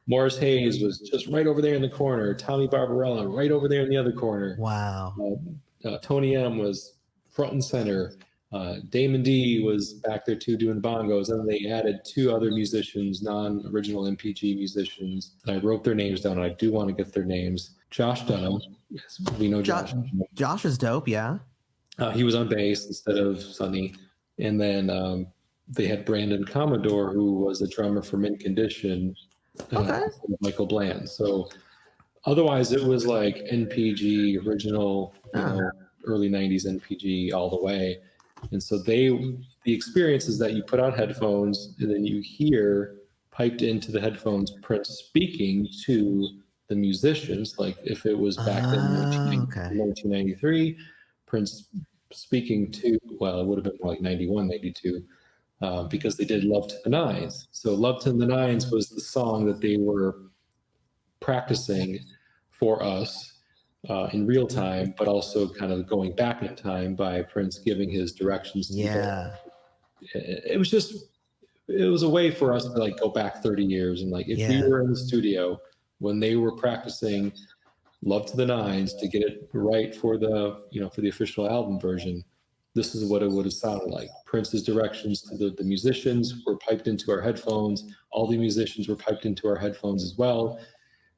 Morris Hayes was just right over there in the corner. Tommy Barbarella right over there in the other corner. Wow. Tony M was front and center. Damon D was back there too doing bongos. And then they added 2 other musicians, non-original MPG musicians. I wrote their names down, and I do want to get their names. Josh Dunham. Yes, we know Josh. Josh is dope, yeah. He was on bass instead of Sonny. And then they had Brandon Commodore, who was a drummer for Mint Condition. Michael Bland. So otherwise it was like NPG original, early 90s NPG all the way. And so the experience is that you put on headphones, and then you hear piped into the headphones Prince speaking to the musicians. Like if it was back in 1993, Prince speaking to, well, it would have been more like 91, 92. Because they did Love to the Nines. So Love to the Nines was the song that they were practicing for us in real time, but also kind of going back in time by Prince giving his directions to them. It was a way for us to like go back 30 years. And like, if we were in the studio when they were practicing Love to the Nines to get it right for the official album version, this is what it would have sounded like. Prince's directions to the musicians were piped into our headphones. All the musicians were piped into our headphones as well.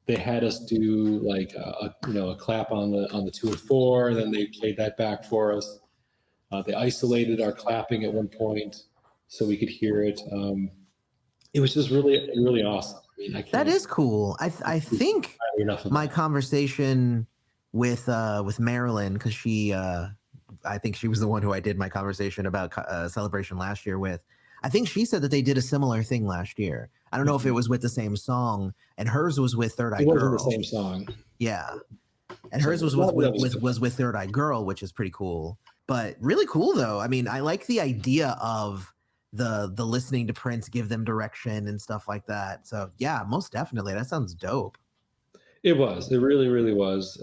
They had us do like a clap on the 2 and 4, and then they played that back for us. They isolated our clapping at one point so we could hear it. It was just really, really awesome. I mean, that is cool. I think my conversation with Marilyn, because she. I think she was the one who I did my conversation about Celebration last year with. I think she said that they did a similar thing last year. I don't know if it was with the same song, and hers was with Third Eye Girl. It wasn't the same song. Yeah. And So hers was with Third Eye Girl, which is pretty cool. But really cool though. I mean, I like the idea of the listening to Prince give them direction and stuff like that. So yeah, most definitely. That sounds dope. It was. It really, really was.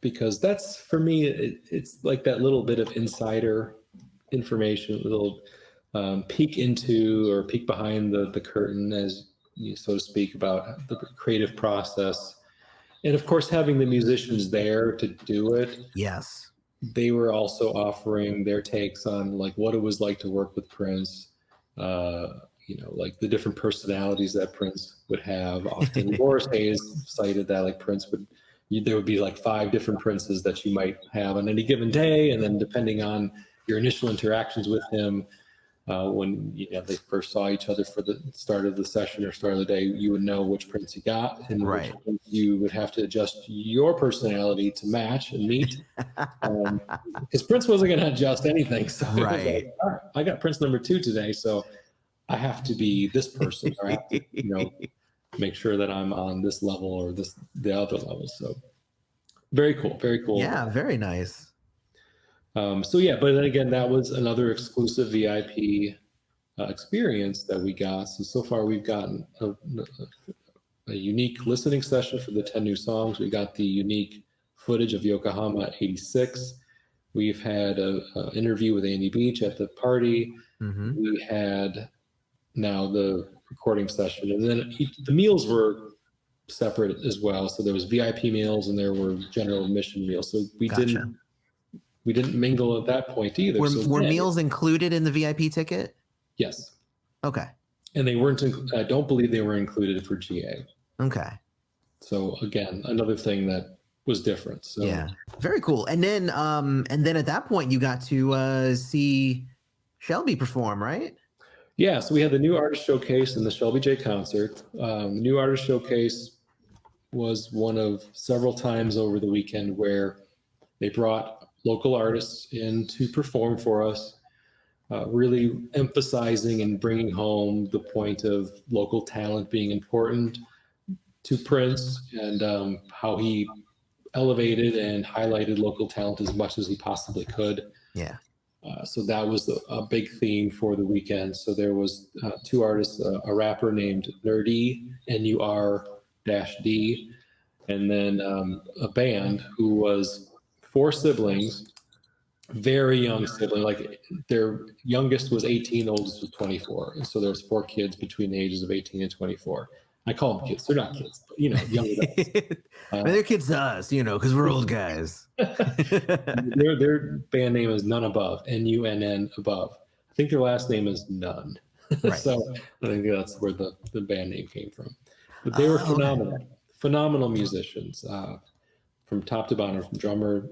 Because that's for me. It's like that little bit of insider information, a little peek into or peek behind the curtain, as you so to speak, about the creative process. And of course, having the musicians there to do it, Yes. they were also offering their takes on like what it was like to work with Prince. Like the different personalities that Prince would have. Often, Morris Hayes cited that like there would be like 5 different Princes that you might have on any given day, and then depending on your initial interactions with him, when they first saw each other for the start of the session or start of the day, you would know which Prince you got, and right. which you would have to adjust your personality to match and meet. Because Prince wasn't going to adjust anything, so right. It was like, all right, I got Prince number 2 today, so I have to be this person, or I have to, make sure that I'm on this level or the other level. So very cool, very cool. Yeah, very nice. So yeah, but then again, that was another exclusive VIP experience that we got. So far we've gotten a unique listening session for the 10 new songs. We got the unique footage of Yokohama '86. We've had an interview with Andy Beach at the party. Mm-hmm. We had now the recording session, and then the meals were separate as well. So there was VIP meals and there were general admission meals. So we didn't mingle at that point either. Were meals included in the VIP ticket? Yes. Okay. And they weren't. I don't believe they were included for GA. Okay. So again, another thing that was different. So yeah, very cool. And then at that point, you got to see Shelby perform, right? Yeah, so we had the new artist showcase and the Shelby J concert. The new artist showcase was one of several times over the weekend where they brought local artists in to perform for us, really emphasizing and bringing home the point of local talent being important to Prince, and how he elevated and highlighted local talent as much as he possibly could. Yeah. So that was a big theme for the weekend. So there was 2 artists, a rapper named Nerdy, NUR-D, and then a band who was 4 siblings, very young sibling. Like their youngest was 18, oldest was 24. And so there's 4 kids between the ages of 18 and 24. I call them kids. They're not kids, but young adults. They're kids to us, because we're old guys. Their band name is None Above, Nunn Above. I think their last name is Nunn. Right. So I think that's where the band name came from. But they were phenomenal, phenomenal musicians, from top to bottom, from drummer,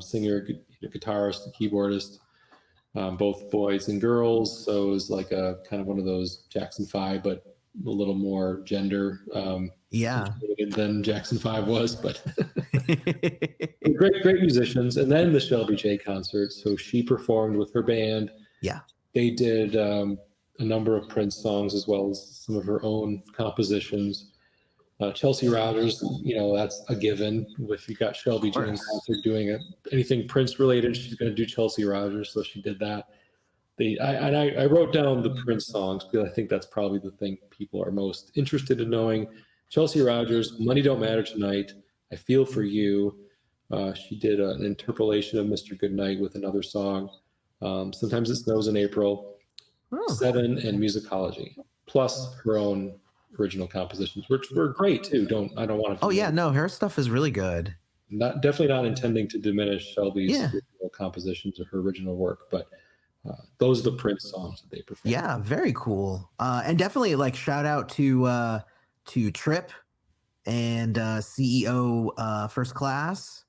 singer, guitarist, keyboardist, both boys and girls. So it was like a kind of one of those Jackson 5, but a little more gender than Jackson 5 was, but great musicians. And then the Shelby J concert. So she performed with her band. Yeah. They did a number of Prince songs as well as some of her own compositions. Chelsea Rogers, that's a given. If you got Shelby J in concert doing anything Prince related, she's going to do Chelsea Rogers. So she did that. I wrote down the Prince songs because I think that's probably the thing people are most interested in knowing. Chelsea Rogers, Money Don't Matter Tonight, I Feel For You. She did an interpolation of Mr. Goodnight with another song. Sometimes It Snows in April, 7, and Musicology, plus her own original compositions, which were great too. I don't want to. Oh yeah, no, her stuff is really good. Definitely not intending to diminish Shelby's original compositions or her original work, but those are the Prince songs that they performed. Yeah, very cool. And definitely like shout out to Trip and CEO First Class,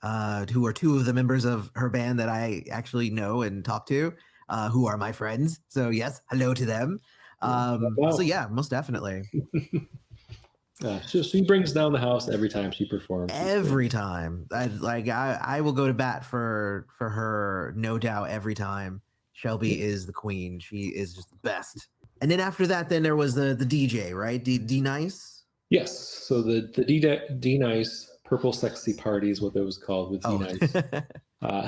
who are 2 of the members of her band that I actually know and talk to, who are my friends. So yes, hello to them. So yeah, most definitely. She brings down the house every time she performs. Every time. I will go to bat for her, no doubt, every time. Shelby is the queen. She is just the best. And then after that, then there was the DJ, right? D Nice? Yes. So the D Nice Purple Sexy Party is what it was called with Oh, D-Nice. Uh,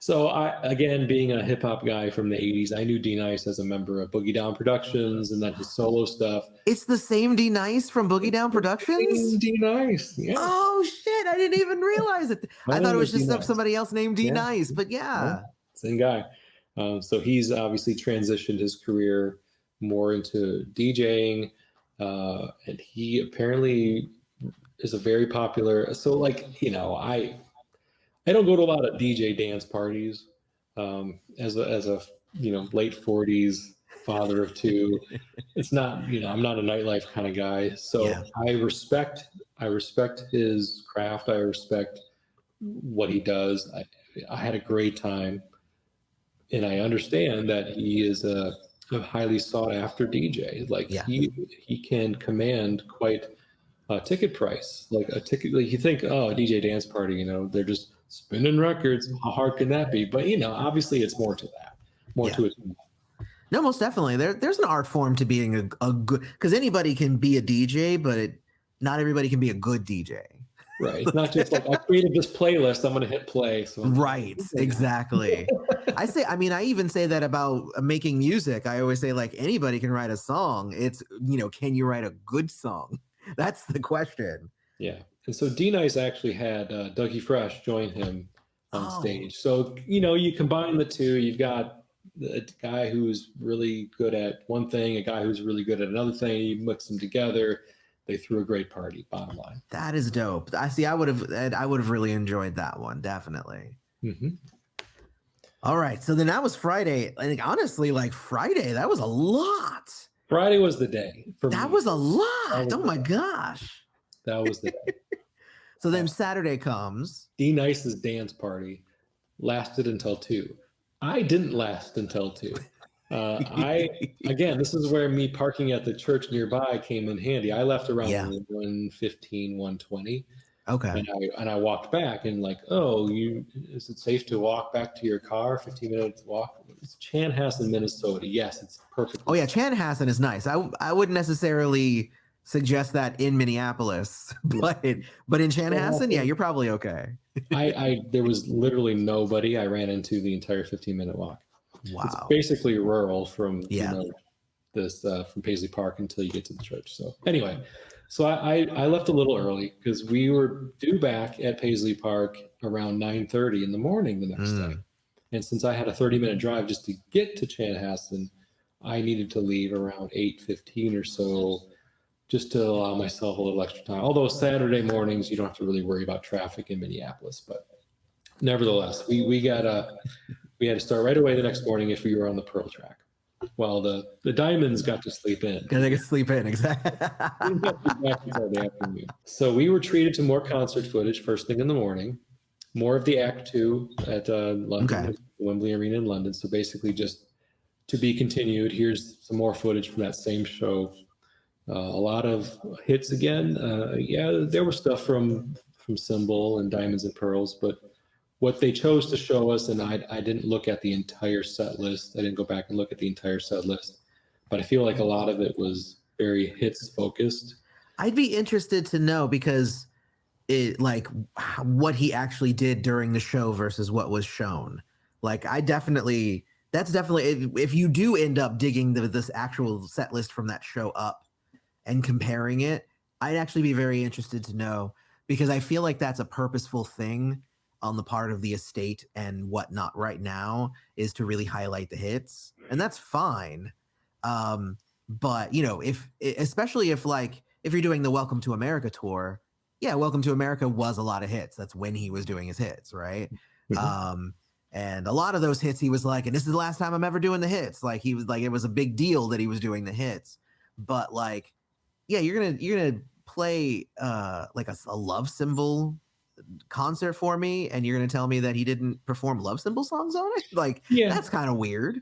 so again, being a hip hop guy from the 80s, I knew D-Nice as a member of Boogie Down Productions and then his solo stuff. it's the same D-Nice from Boogie Down Productions? D-Nice, yeah. Oh shit, I didn't even realize it. My I thought name it was is just D-Nice. somebody else named D-Nice, Yeah. but yeah. Same guy. So he's obviously transitioned his career more into DJing, and he apparently is a very popular. So like, you know, I don't go to a lot of DJ dance parties. As a you know, late 40s father of two, it's not, you know, I'm not a nightlife kind of guy. So Yeah. I respect his craft. I respect what he does. I had a great time, and I understand that he is a highly sought after DJ. Like Yeah. he can command quite a ticket price. Like a ticket, like you think, oh, a DJ dance party, you know, they're just spinning records. How hard can that be? But you know, obviously, it's more to that, more Yeah. to it. No, most definitely. There's an art form to being a good, because anybody can be a DJ, but not everybody can be a good DJ. Right. It's not just like I created this playlist, I'm going to hit play. So Right, exactly. I mean, I even say that about making music. I always say, like, anybody can write a song. It's, you know, can you write a good song? That's the question. Yeah. And so D-Nice actually had Dougie Fresh join him on Oh. stage. So, you know, you combine the two, you've got a guy who's really good at one thing, a guy who's really good at another thing. You mix them together, they threw a great party, bottom line. That is dope. I see. I would have really enjoyed that one. Definitely. Mm-hmm. All right. So then that was Friday. I think honestly, like Friday, that was a lot. Friday was the day for That me. was a lot. was Oh the my day. gosh. That was the day. So then Saturday comes. D-Nice's dance party lasted until 2. I didn't last until 2. Again, this is where me parking at the church nearby came in handy. I left around 1:15, 1:20. Okay. And I walked back and like, oh, is it safe to walk back to your car? 15 minutes walk. It's Chanhassen, Minnesota. Yes, it's perfect. Oh yeah, Chanhassen is nice. I wouldn't necessarily suggest that in Minneapolis, but in Chanhassen, yeah, you're probably okay. There was literally nobody I ran into the entire 15-minute walk. Wow. It's basically rural from Yeah. you know, this from Paisley Park until you get to the church. So anyway, so I left a little early because we were due back at Paisley Park around 9:30 in the morning the next day. And since I had a 30-minute drive just to get to Chanhassen, I needed to leave around 8:15 or so just to allow myself a little extra time. Although Saturday mornings, you don't have to really worry about traffic in Minneapolis. But nevertheless, we had to start right away the next morning if we were on the Pearl track. Well, the Diamonds got to sleep in. Because they could sleep in, exactly. So we were treated to more concert footage first thing in the morning, more of the Act 2 at London, Wembley Arena in London. So basically just to be continued, here's some more footage from that same show. A lot of hits again. Yeah, there was stuff from Symbol and Diamonds and Pearls, but what they chose to show us, and I didn't look at the entire set list. I didn't go back and look at the entire set list, but I feel like a lot of it was very hits focused. I'd be interested to know because it like what he actually did during the show versus what was shown. Like that's definitely if you do end up digging this actual set list from that show up and comparing it, I'd actually be very interested to know because I feel like that's a purposeful thing on the part of the estate and whatnot right now is to really highlight the hits, and that's fine. But you know, especially if you're doing the Welcome to America tour, yeah, Welcome to America was a lot of hits. That's when he was doing his hits, right? Mm-hmm. And a lot of those hits, he was like, and this is the last time I'm ever doing the hits. Like he was like, it was a big deal that he was doing the hits. But like, yeah, you're gonna play like a Love Symbol concert for me, and you're gonna tell me that he didn't perform Love Symbol songs on it? Like, yeah, that's kind of weird.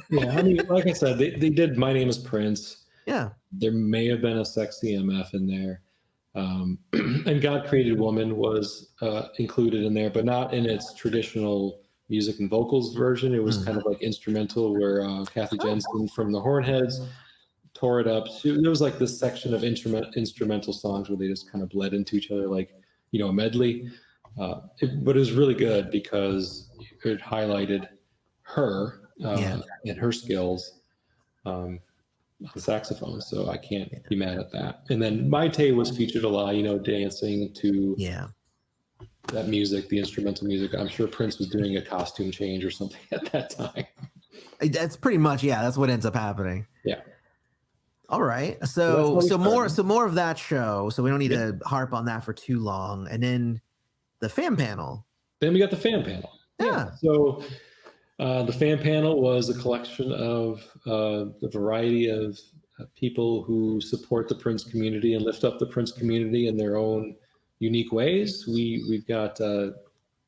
Yeah, I mean, like I said, they did My Name is Prince. Yeah, there may have been a Sexy MF in there. And God Created Woman was included in there, but not in its traditional music and vocals version. It was kind of like instrumental where Kathy Jensen from the Hornheads tore it up. There was like this section of instrumental songs where they just kind of bled into each other, like a medley. But it was really good because it highlighted her and her skills on the saxophone. So I can't be mad at that. And then Maite was featured a lot, dancing to that music, the instrumental music. I'm sure Prince was doing a costume change or something at that time. That's pretty much, that's what ends up happening. Yeah. All right. So more of that show. So we don't need to harp on that for too long. And then the fan panel. Then we got the fan panel. Yeah. So the fan panel was a collection of the variety of people who support the Prince community and lift up the Prince community in their own unique ways. We've got the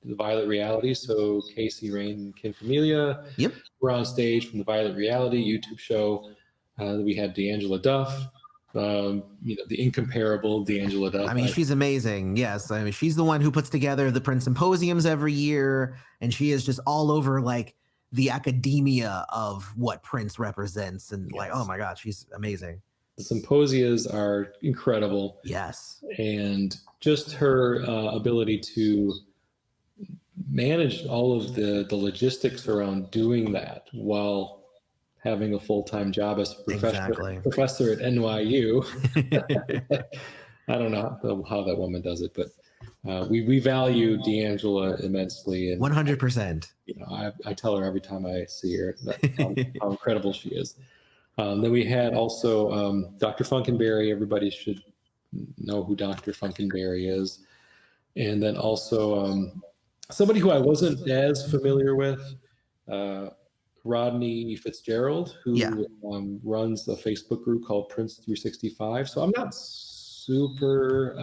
Violet Reality, so Casey, Rain, and Kim Camellia. Yep. We're on stage from the Violet Reality YouTube show. We had D'Angela Duff, the incomparable D'Angela Duff. I mean, she's amazing. Yes. I mean, she's the one who puts together the Prince symposiums every year, and she is just all over like the academia of what Prince represents. And like, oh my God, she's amazing. The symposias are incredible. Yes. And just her ability to manage all of the logistics around doing that while having a full-time job as a professor at NYU. I don't know how that woman does it, but we value D'Angela immensely. And 100%. I tell her every time I see her how incredible she is. Then we had also Dr. Funkenberry. Everybody should know who Dr. Funkenberry is. And then also somebody who I wasn't as familiar with, Rodney Fitzgerald, who runs a Facebook group called Prince 365. So I'm not super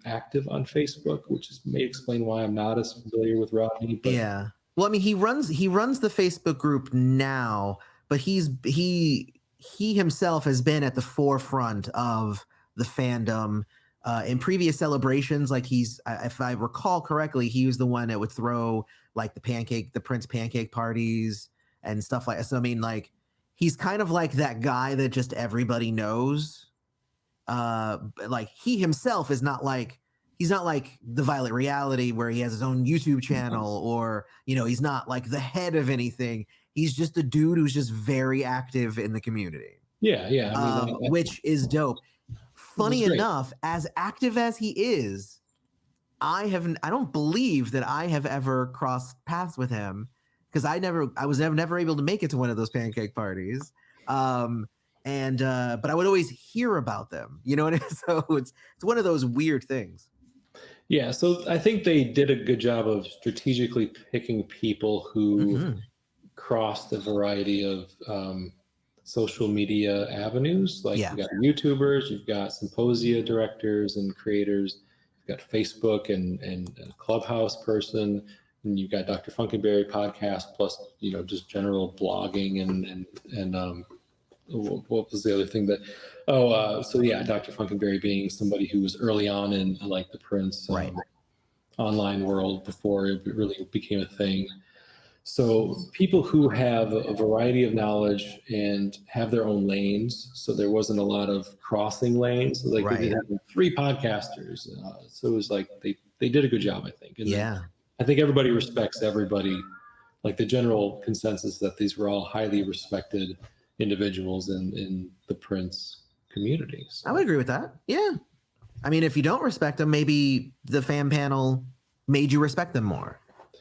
active on Facebook, which may explain why I'm not as familiar with Rodney. But yeah. Well, I mean, he runs the Facebook group now, but he himself has been at the forefront of the fandom in previous celebrations. Like if I recall correctly, he was the one that would throw like the Prince pancake parties and stuff like that. So I mean, like, he's kind of like that guy that just everybody knows. Like, he himself is not like, he's not like the Violet Reality where he has his own YouTube channel, or he's not like the head of anything. He's just a dude who's just very active in the community. Yeah. I mean, which is dope. Funny enough, as active as he is, I don't believe that I have ever crossed paths with him, because I was never able to make it to one of those pancake parties. But I would always hear about them, what I mean? So it's one of those weird things. Yeah. So I think they did a good job of strategically picking people who crossed a variety of social media avenues. Like you've got YouTubers, you've got symposia directors and creators, you've got Facebook and a Clubhouse person, and you've got Dr. Funkenberry podcast, plus just general blogging and what was the other thing that Dr. Funkenberry being somebody who was early on in like the Prince online world before it really became a thing. So people who have a variety of knowledge and have their own lanes. So there wasn't a lot of crossing lanes. So they did have 3 podcasters. So it was like they did a good job, I think. And I think everybody respects everybody. Like, the general consensus that these were all highly respected individuals in the Prince community. So. I would agree with that. Yeah. I mean, if you don't respect them, maybe the fan panel made you respect them more,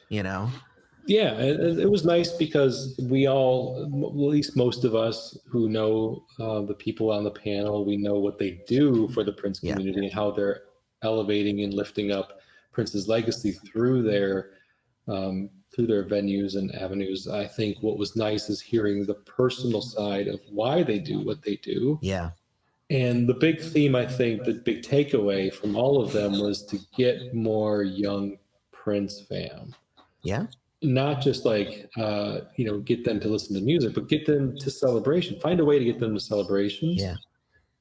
Yeah, it was nice because we all, at least most of us who know the people on the panel, we know what they do for the Prince community and how they're elevating and lifting up Prince's legacy through their venues and avenues. I think what was nice is hearing the personal side of why they do what they do. Yeah. And the big theme, I think, the big takeaway from all of them was to get more young Prince fam. Yeah. Not just like, get them to listen to music, but get them to celebration. Find a way to get them to celebrations,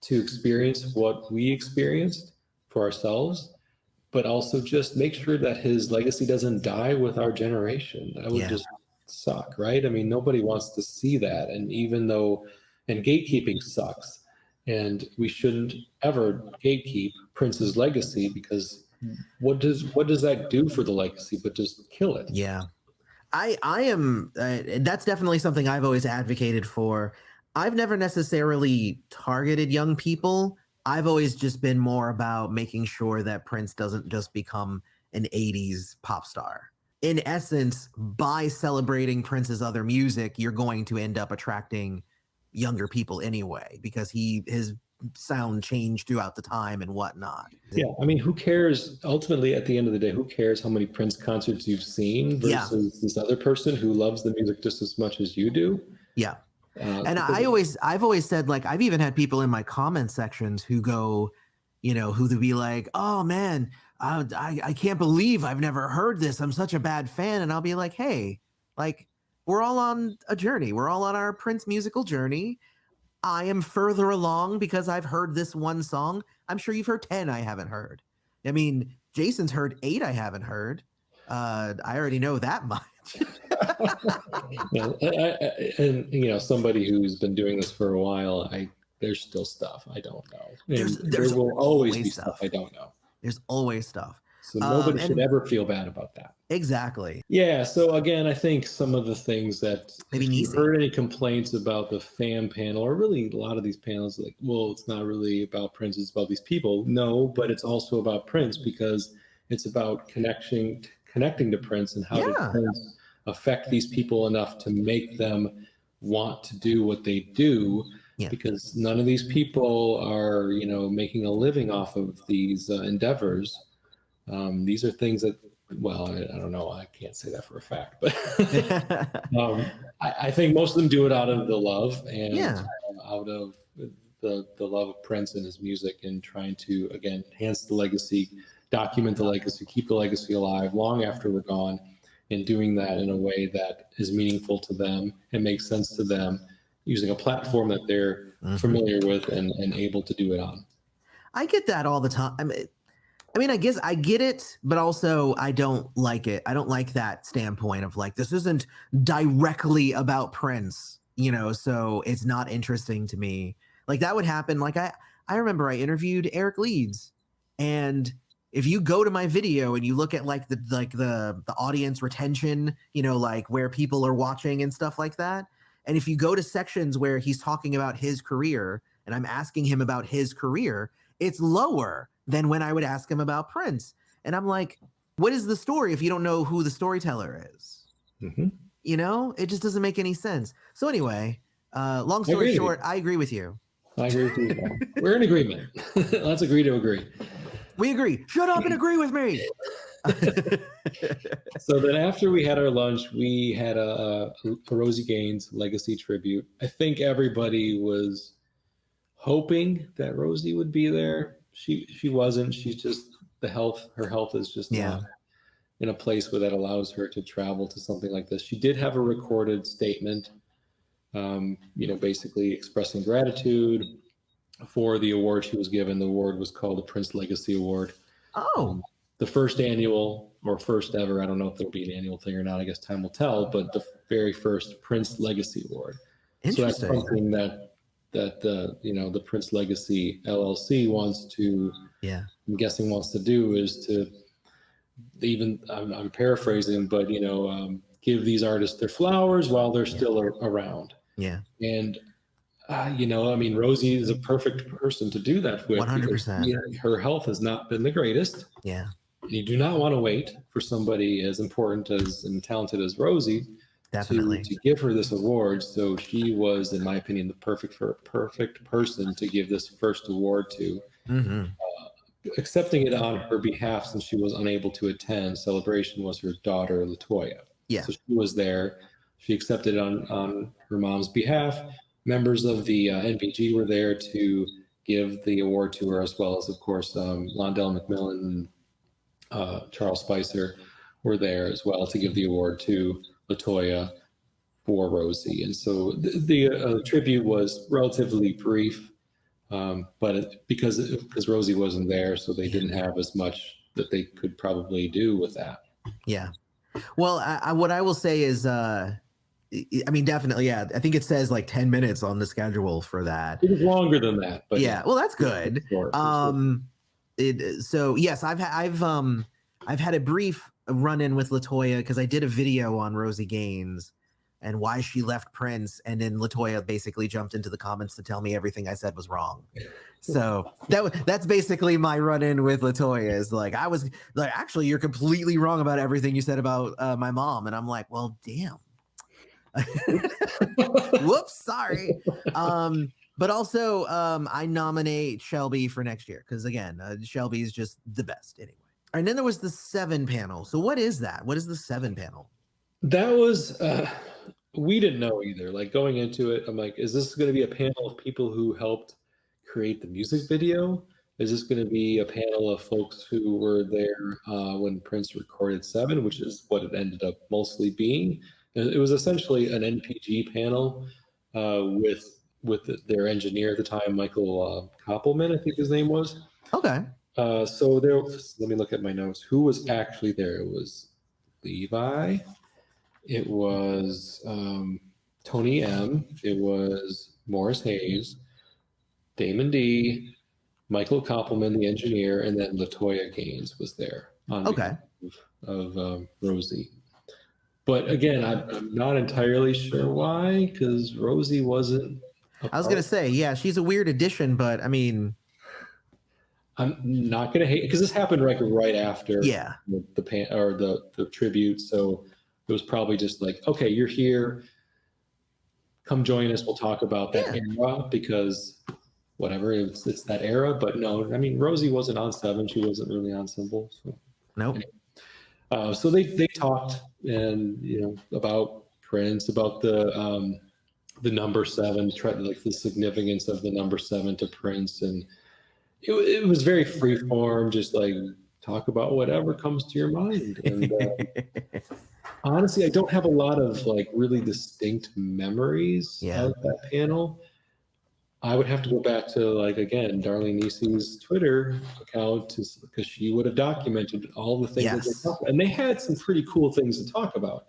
to experience what we experienced for ourselves, but also just make sure that his legacy doesn't die with our generation. That would just suck, right? I mean, nobody wants to see that. And gatekeeping sucks. And we shouldn't ever gatekeep Prince's legacy, because what does that do for the legacy but just kill it? Yeah. I am that's definitely something I've always advocated for. I've never necessarily targeted young people. I've always just been more about making sure that Prince doesn't just become an 80s pop star. In essence, by celebrating Prince's other music, you're going to end up attracting younger people anyway, because his sound changed throughout the time and whatnot. Yeah, I mean, who cares? Ultimately, at the end of the day, who cares how many Prince concerts you've seen versus this other person who loves the music just as much as you do? Yeah. And I've always said, like, I've even had people in my comment sections who go, who would be like, oh man, I can't believe I've never heard this. I'm such a bad fan. And I'll be like, hey, like, we're all on a journey. We're all on our Prince musical journey. I am further along because I've heard this one song. I'm sure you've heard 10 I haven't heard. I mean, Jason's heard 8 I haven't heard. I already know that much. And somebody who's been doing this for a while, there's still stuff I don't know. There will always be stuff I don't know. There's always stuff. So nobody should ever feel bad about that. Exactly. Yeah. So again, I think some of the things that maybe you heard any complaints about the fan panel, or really a lot of these panels, like, well, it's not really about Prince, it's about these people. No, but it's also about Prince, because it's about connecting to Prince and how did Prince affect these people enough to make them want to do what they do. Yeah. Because none of these people are, making a living off of these endeavors. These are things that, well, I don't know. I can't say that for a fact, but I think most of them do it out of the love and out of the love of Prince and his music, and trying to, again, enhance the legacy, document the legacy, keep the legacy alive long after we're gone, and doing that in a way that is meaningful to them and makes sense to them, using a platform that they're familiar with and able to do it on. I get that all the time. I mean, I guess I get it, but also I don't like it. I don't like that standpoint of like, this isn't directly about Prince, so it's not interesting to me. Like that would happen. Like I remember I interviewed Eric Leeds, and if you go to my video and you look at like the audience retention, like where people are watching and stuff like that, and if you go to sections where he's talking about his career and I'm asking him about his career, it's lower than when I would ask him about Prince. And I'm like, what is the story if you don't know who the storyteller is? Mm-hmm. It just doesn't make any sense. So anyway, long story short, I agree with you. I agree with you. We're in agreement. Let's agree to agree. We agree. Shut up and agree with me. So then after we had our lunch, we had a Rosie Gaines legacy tribute. I think everybody was hoping that Rosie would be there. She wasn't. She's just her health is just not in a place where that allows her to travel to something like this. She did have a recorded statement, basically expressing gratitude for the award she was given. The award was called the Prince Legacy Award. Oh. The first annual, or first ever, I don't know if there'll be an annual thing or not, I guess time will tell, but the very first Prince Legacy Award. Interesting. So that's something that the Prince Legacy LLC wants to, I'm guessing wants to do, is to even, I'm paraphrasing, but give these artists their flowers while they're still around. Yeah. And Rosie is a perfect person to do that with. 100%. Her health has not been the greatest. Yeah. You do not want to wait for somebody as important and talented as Rosie to give her this award. So she was, in my opinion, the perfect person to give this first award to. Mm-hmm. Accepting it on her behalf, since she was unable to attend. Celebration was her daughter, LaToya. Yeah. So she was there. She accepted it on her mom's behalf. Members of the NBG were there to give the award to her, as well as, of course, Londell McMillan and Charles Spicer were there as well to give the award to LaToya for Rosie. And so the tribute was relatively brief, but because Rosie wasn't there, so they didn't have as much that they could probably do with that. Yeah. Well, what I will say is, definitely, yeah. I think it says like 10 minutes on the schedule for that. It was longer than that, but yeah. Well, that's good. So yes, I've had a brief run in with Latoya because I did a video on Rosie Gaines and why she left Prince, and then Latoya basically jumped into the comments to tell me everything I said was wrong. So that's basically my run in with Latoya, is like, I was like, actually, you're completely wrong about everything you said about my mom, and I'm like, well, damn. Whoops, sorry. But also, I nominate Shelby for next year because, again, Shelby is just the best anyway. And then there was the 7 panel. So what is that? What is the 7 panel? That was we didn't know either. Like, going into it, I'm like, is this going to be a panel of people who helped create the music video? Is this going to be a panel of folks who were there when Prince recorded 7, which is what it ended up mostly being? It was essentially an NPG panel with their engineer at the time, Michael Koppelman, I think his name was. Okay. So there, let me look at my notes. Who was actually there? It was Levi. It was Tony M. It was Morris Hayes, Damon D, Michael Koppelman, the engineer, and then Latoya Gaines was there on behalf of Rosie. But again, I'm not entirely sure why, because Rosie wasn't. I was gonna say, yeah, she's a weird addition, but I mean, I'm not gonna hate, because this happened right after the tribute, so it was probably just like, okay, you're here, come join us, we'll talk about that era, because whatever, it's that era. But no, I mean, Rosie wasn't on 7, she wasn't really on Symbol, so nope. Anyway. So they talked, and about Prince, about the number 7, like the significance of the number 7 to Prince, and it was very free form, just like talk about whatever comes to your mind. And honestly, I don't have a lot of like really distinct memories of that panel. I would have to go back to, like, again, Darlene Nisi's Twitter account, because she would have documented all the things that they talked about. And they had some pretty cool things to talk about.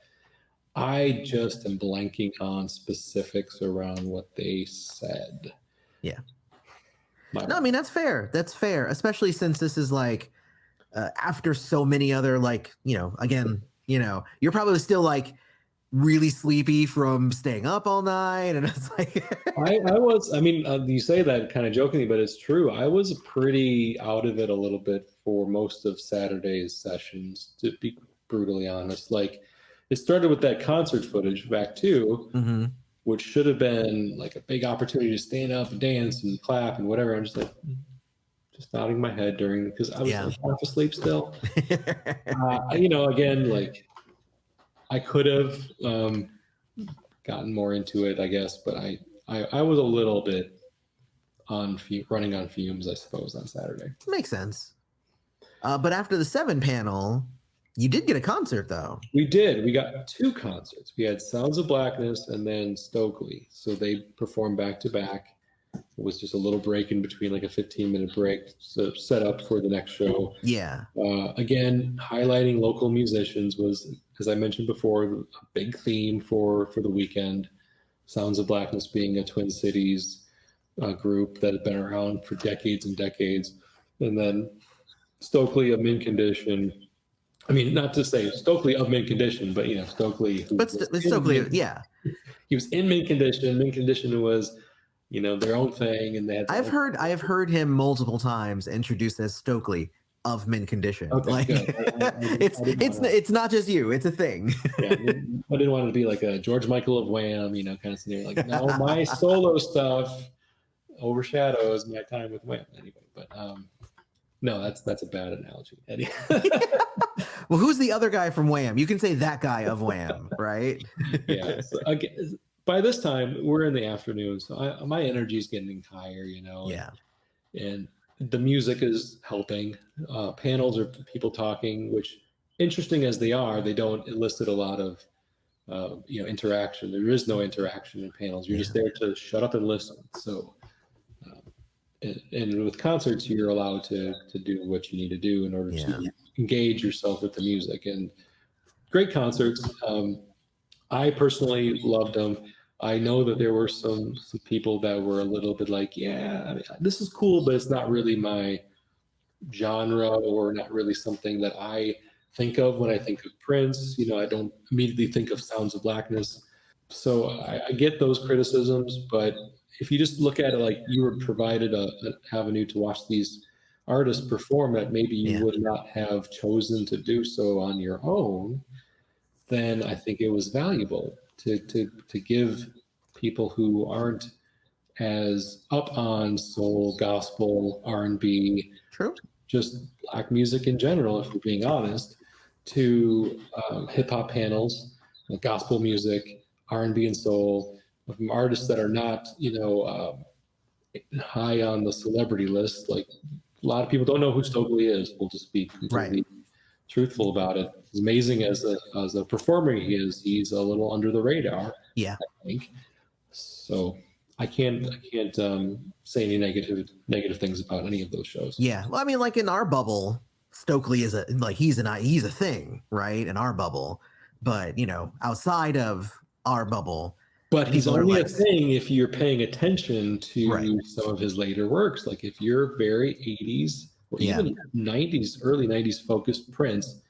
I just am blanking on specifics around what they said. Yeah. No, I mean, that's fair. That's fair, especially since this is like after so many other, like, again, you're probably still like really sleepy from staying up all night, and it's like I mean, you say that kind of jokingly, but it's true. I was pretty out of it a little bit for most of Saturday's sessions, to be brutally honest. Like, it started with that concert footage back too, which should have been like a big opportunity to stand up and dance and clap and whatever. I'm just like, just nodding my head because I was like half asleep still. Again, like, I could have gotten more into it, I guess, but I was a little bit running on fumes, I suppose, on Saturday. Makes sense. But after the 7 panel, you did get a concert, though. We did. We got 2 concerts. We had Sounds of Blackness and then Stokely. So they performed back to back. It was just a little break in between, like a 15-minute break, so set up for the next show. Yeah. Again, highlighting local musicians was, as I mentioned before, a big theme for the weekend. Sounds of Blackness being a Twin Cities group that had been around for decades and decades. And then Stokely of Mint Condition. I mean, not to say Stokely of Mint Condition, but Stokely. Stokely, yeah. He was in Mint Condition. Mint Condition was, their own thing, and they had. I have heard him multiple times introduced as Stokely of Mint Condition. Okay, like, it's not just you; it's a thing. Yeah, I didn't want it to be like a George Michael of Wham, kind of scenario. Like, no, my solo stuff overshadows my time with Wham. Anyway, but no, that's a bad analogy. Anyway. Well, who's the other guy from Wham? You can say that guy of Wham, right? Yeah. So, again, by this time, we're in the afternoon, so my energy is getting higher, Yeah. And the music is helping. Panels are people talking, which, interesting as they are, they don't elicit a lot of, interaction. There is no interaction in panels. You're just there to shut up and listen. So, and with concerts, you're allowed to do what you need to do in order to engage yourself with the music. And great concerts. I personally loved them. I know that there were some people that were a little bit like, yeah, I mean, this is cool, but it's not really my genre or not really something that I think of when I think of Prince. I don't immediately think of Sounds of Blackness. So I get those criticisms, but if you just look at it like you were provided an avenue to watch these artists perform that maybe you Yeah. would not have chosen to do so on your own, then I think it was valuable to give people who aren't as up on soul, gospel, R&B, True. just Black music in general, if we're being honest, to hip hop panels, gospel music, R&B and soul, from artists that are not, high on the celebrity list. Like a lot of people don't know who Stokely is. We'll just be Right. completely truthful about it. As amazing as a performer he is, he's a little under the radar. Yeah. I think. So I can't say any negative things about any of those shows. Yeah. Well, I mean, like in our bubble, Stokely is he's a thing, right? In our bubble. But outside of our bubble, but he's only a like, thing if you're paying attention to right. some of his later works. Like if you're very 80s or even 90s, early 90s focused Prince,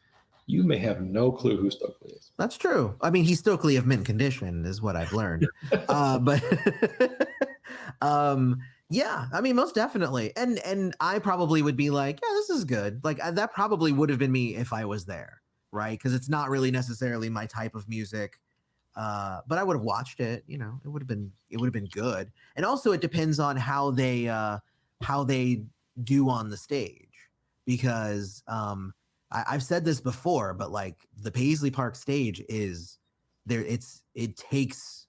you may have no clue who Stokely is. That's true. I mean, he's Stokely of mint condition is what I've learned. But yeah, I mean, most definitely. And I probably would be like, yeah, this is good. Like that probably would have been me if I was there, right? Because it's not really necessarily my type of music. But I would have watched it. It would have been good. And also, it depends on how they do on the stage, because I've said this before, but like the Paisley Park stage is there. It takes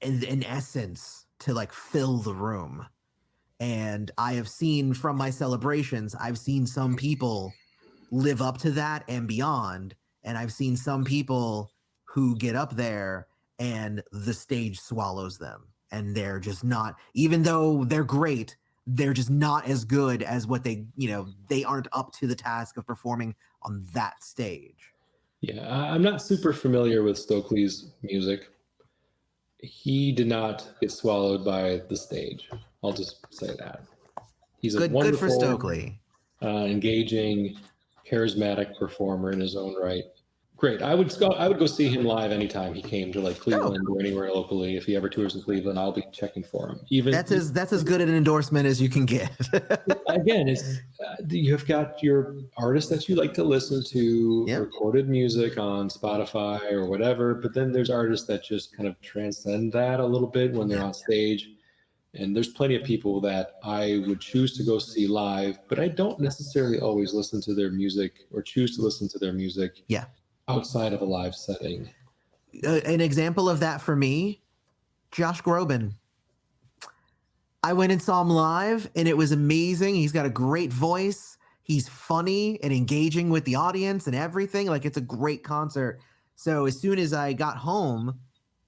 an essence to like fill the room. And I have seen from my celebrations, I've seen some people live up to that and beyond. And I've seen some people who get up there and the stage swallows them. And they're just not, even though they're great, they're just not as good as what they aren't up to the task of performing on that stage. Yeah, I'm not super familiar with Stokely's music. He did not get swallowed by the stage. I'll just say that. He's a wonderful, good for Stokely. Engaging, charismatic performer in his own right. Great. I would go see him live anytime he came to like Cleveland or anywhere locally. If he ever tours in Cleveland, I'll be checking for him. Even that's as good an endorsement as you can get. Again, it's you've got your artists that you like to listen to, recorded music on Spotify or whatever, but then there's artists that just kind of transcend that a little bit when they're on stage. And there's plenty of people that I would choose to go see live, but I don't necessarily always listen to their music or choose to listen to their music. Yeah. Outside of a live setting. An example of that for me, Josh Groban. I went and saw him live and it was amazing. He's got a great voice. He's funny and engaging with the audience and everything. Like, it's a great concert. So as soon as I got home,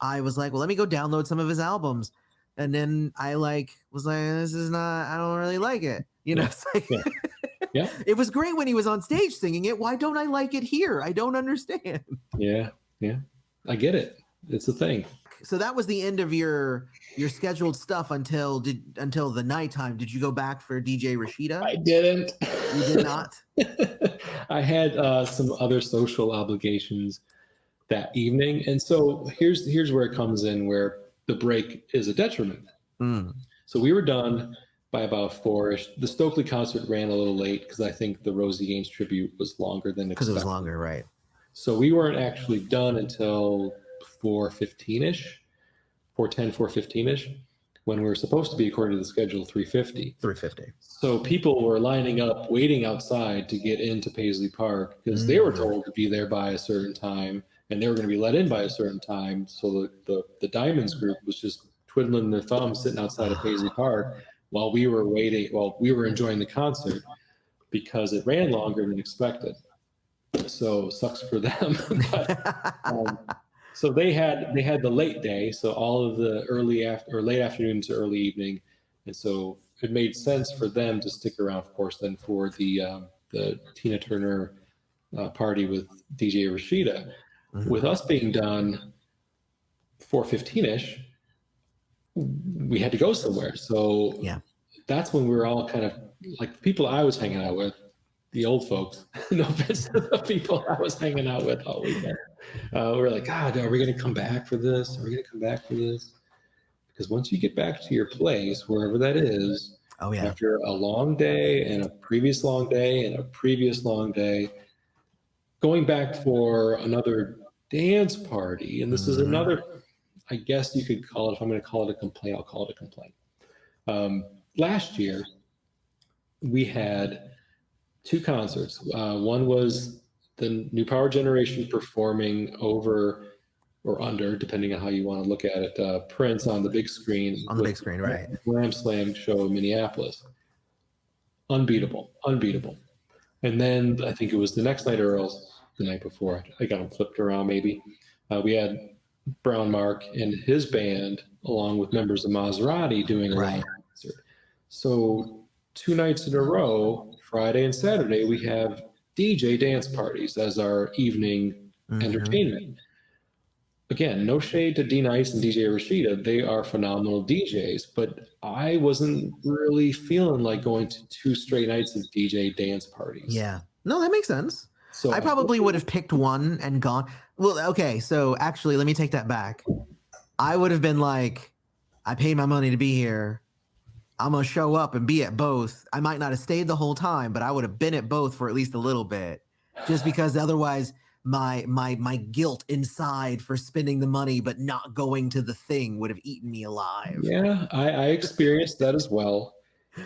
I was like, well, let me go download some of his albums. And then I was like, this is not, I don't really like it. It's like, yeah. It was great when he was on stage singing it. Why don't I like it here? I don't understand. Yeah. I get it. It's a thing. So that was the end of your scheduled stuff until the nighttime. Did you go back for DJ Rashida? I didn't. You did not? I had some other social obligations that evening. And so here's where it comes in, where the break is a detriment. So we were done by about 4-ish. The Stokely concert ran a little late because I think the Rosie Gaines tribute was longer than expected. Because it was longer, right? So we weren't actually done until 4:15-ish, 4:10, 4:15-ish, when we were supposed to be, according to the schedule, 3:50. 3:50. So people were lining up, waiting outside to get into Paisley Park because they were told to be there by a certain time, and they were going to be let in by a certain time. So the Diamonds group was just twiddling their thumbs, sitting outside of Paisley Park while we were waiting, while we were enjoying the concert, because it ran longer than expected. So sucks for them. But, so they had the late day, so all of the late afternoon to early evening, and so it made sense for them to stick around, of course, then for the Tina Turner party with DJ Rashida. With us being done 4:15-ish, we had to go somewhere. So that's when we were all kind of like the people I was hanging out with, the old folks. No offense to the people I was hanging out with all weekend. We were like, God, are we going to come back for this? Are we going to come back for this? Because once you get back to your place, wherever that is, Oh yeah. after a long day and a previous long day and a previous long day, going back for another dance party, and this is another, I guess you could call it, if I'm going to call it a complaint, I'll call it a complaint. Last year, we had two concerts. One was the New Power Generation performing over or under, depending on how you want to look at it, Prince on the big screen. On the big screen, right. Glam Slam show in Minneapolis. Unbeatable, unbeatable. And then I think it was the next night or else the night before, I got them flipped around maybe. We had Brown Mark and his band, along with members of Maserati, doing a live concert. So 2 nights in a row, Friday and Saturday, we have DJ dance parties as our evening entertainment. Again, no shade to D Nice and DJ Rashida. They are phenomenal DJs, but I wasn't really feeling like going to 2 straight nights of DJ dance parties. Yeah. No, that makes sense. So I probably would have picked one and gone. Well, okay. So actually, let me take that back. I would have been like, I paid my money to be here. I'm going to show up and be at both. I might not have stayed the whole time, but I would have been at both for at least a little bit, just because otherwise my guilt inside for spending the money but not going to the thing would have eaten me alive. Yeah, I experienced that as well.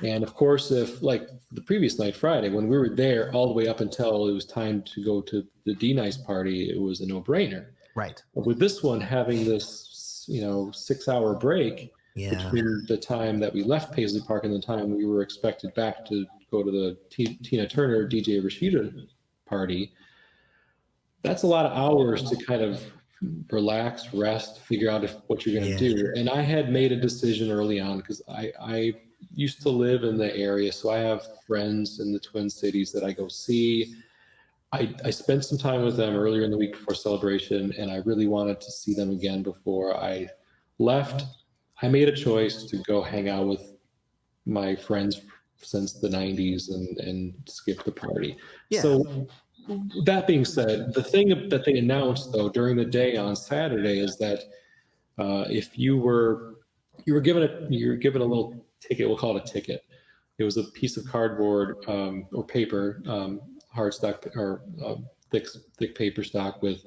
And of course, if like the previous night, Friday, when we were there all the way up until it was time to go to the D Nice party, it was a no-brainer. Right. But with this one having this, 6-hour break between the time that we left Paisley Park and the time we were expected back to go to the Tina Turner DJ Rashida party, that's a lot of hours to kind of relax, rest, figure out what you're going to do. And I had made a decision early on because I used to live in the area, so I have friends in the Twin Cities that I go see. I spent some time with them earlier in the week before Celebration, and I really wanted to see them again before I left. I made a choice to go hang out with my friends since the 90s and skip the party. Yeah. So that being said, the thing that they announced though during the day on Saturday is that if you were given a little ticket, we'll call it a ticket. It was a piece of cardboard or paper, hardstock or thick paper stock with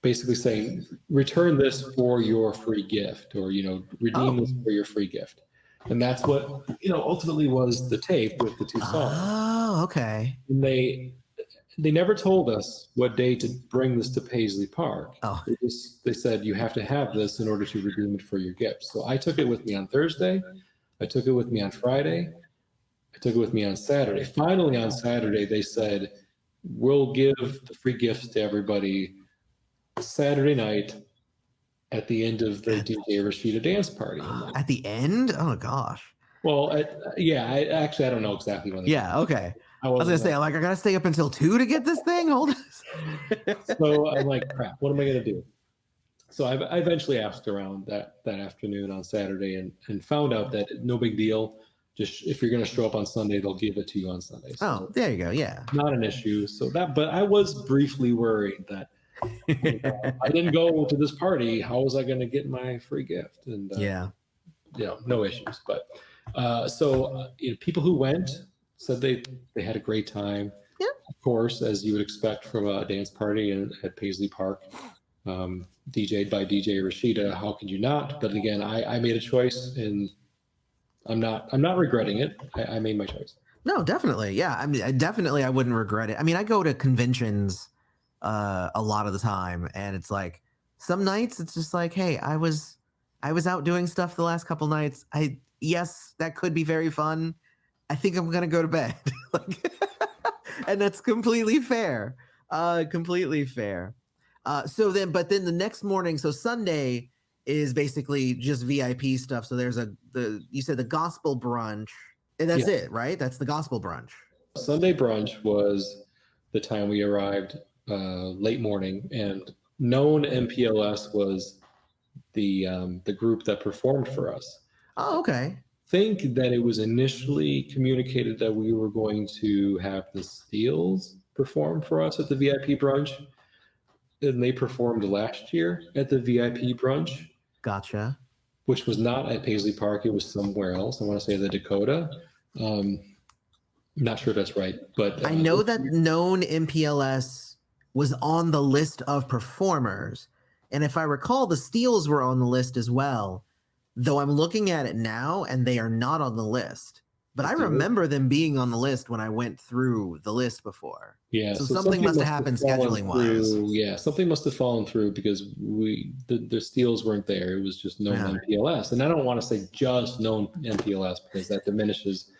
basically saying, return this for your free gift, or redeem this for your free gift. And that's what ultimately was the tape with the 2 songs. Oh, okay. And they never told us what day to bring this to Paisley Park. Oh. They said you have to have this in order to redeem it for your gift. So I took it with me on Thursday. I took it with me on Friday. I took it with me on Saturday. Finally, on Saturday, they said, we'll give the free gifts to everybody Saturday night at the end of the DJ Rashida dance party. At the end? Oh, gosh. Well, I don't know exactly when. Yeah, okay. I was going to say, I got to stay up until 2 to get this thing? Hold on. So I'm like, crap, what am I going to do? So I eventually asked around that afternoon on Saturday and found out that no big deal. Just if you're going to show up on Sunday, they'll give it to you on Sunday. So there you go. Yeah. Not an issue. But I was briefly worried that I didn't go to this party. How was I going to get my free gift? And no issues. But people who went said they had a great time. Yeah. Of course, as you would expect from a dance party at Paisley Park, DJ'd by DJ Rashida. How could you not? But again, I made a choice, and I'm not regretting it. I made my choice. No, definitely. Yeah. I mean, definitely I wouldn't regret it. I mean, I go to conventions a lot of the time, and it's like some nights it's just like, hey, I was out doing stuff the last couple nights. Yes, that could be very fun. I think I'm gonna go to bed. And that's completely fair. Completely fair. But then the next morning, so Sunday is basically just VIP stuff. So there's you said the gospel brunch, and that's it, right? That's the gospel brunch. Sunday brunch was the time we arrived late morning, and Known MPLS was the group that performed for us. Oh, okay. think that it was initially communicated that we were going to have the Steels perform for us at the VIP brunch, and they performed last year at the VIP brunch, Gotcha. which was not at Paisley Park. It was somewhere else. I want to say the Dakota. Not sure if that's right, but I know that known MPLS was on the list of performers. And if I recall, the Steels were on the list as well, though I'm looking at it now and they are not on the list. But I remember them being on the list when I went through the list before. Yeah, so something must have happened scheduling wise. Yeah, something must have fallen through because the Steels weren't there. It was just known MPLS. And I don't want to say just known MPLS because that diminishes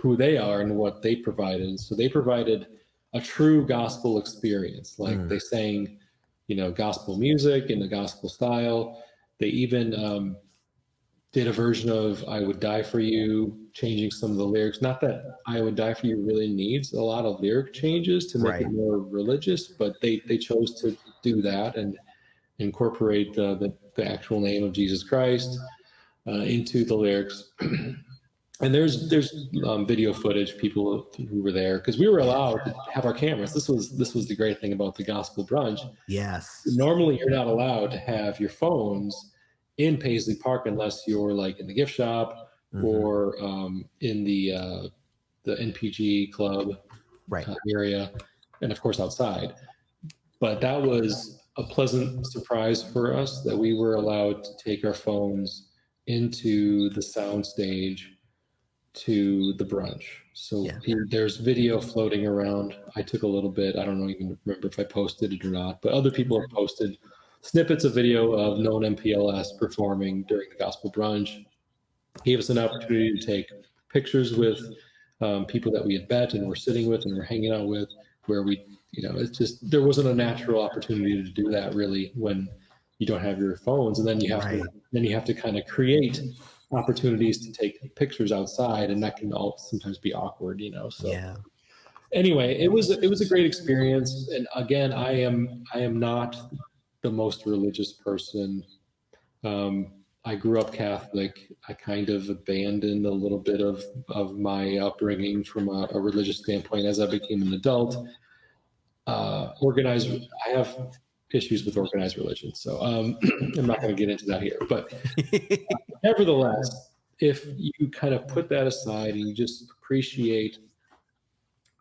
who they are and what they provided. So they provided a true gospel experience. Like they sang, gospel music in the gospel style. They even did a version of I Would Die For You, changing some of the lyrics. Not that I Would Die For You really needs a lot of lyric changes to make it more religious, but they chose to do that and incorporate the actual name of Jesus Christ into the lyrics. And there's video footage, people who were there, because we were allowed to have our cameras. This was the great thing about the gospel brunch. Yes. Normally, you're not allowed to have your phones in Paisley Park unless you're like in the gift shop or in the NPG club area, and of course outside. But that was a pleasant surprise for us that we were allowed to take our phones into the sound stage to the brunch. So there's video floating around. I took a little bit. I don't even remember if I posted it or not, but other people have posted snippets of video of known MPLS performing during the gospel brunch. Gave us an opportunity to take pictures with people that we had met and were sitting with and were hanging out with, where we, it's just, there wasn't a natural opportunity to do that really when you don't have your phones. And then you have to kind of create opportunities to take pictures outside, and that can all sometimes be awkward, so anyway, it was a great experience. And again, I am not the most religious person. I grew up Catholic. I kind of abandoned a little bit of my upbringing from a religious standpoint as I became an adult. I have issues with organized religion, so I'm not going to get into that here. But nevertheless, if you kind of put that aside and you just appreciate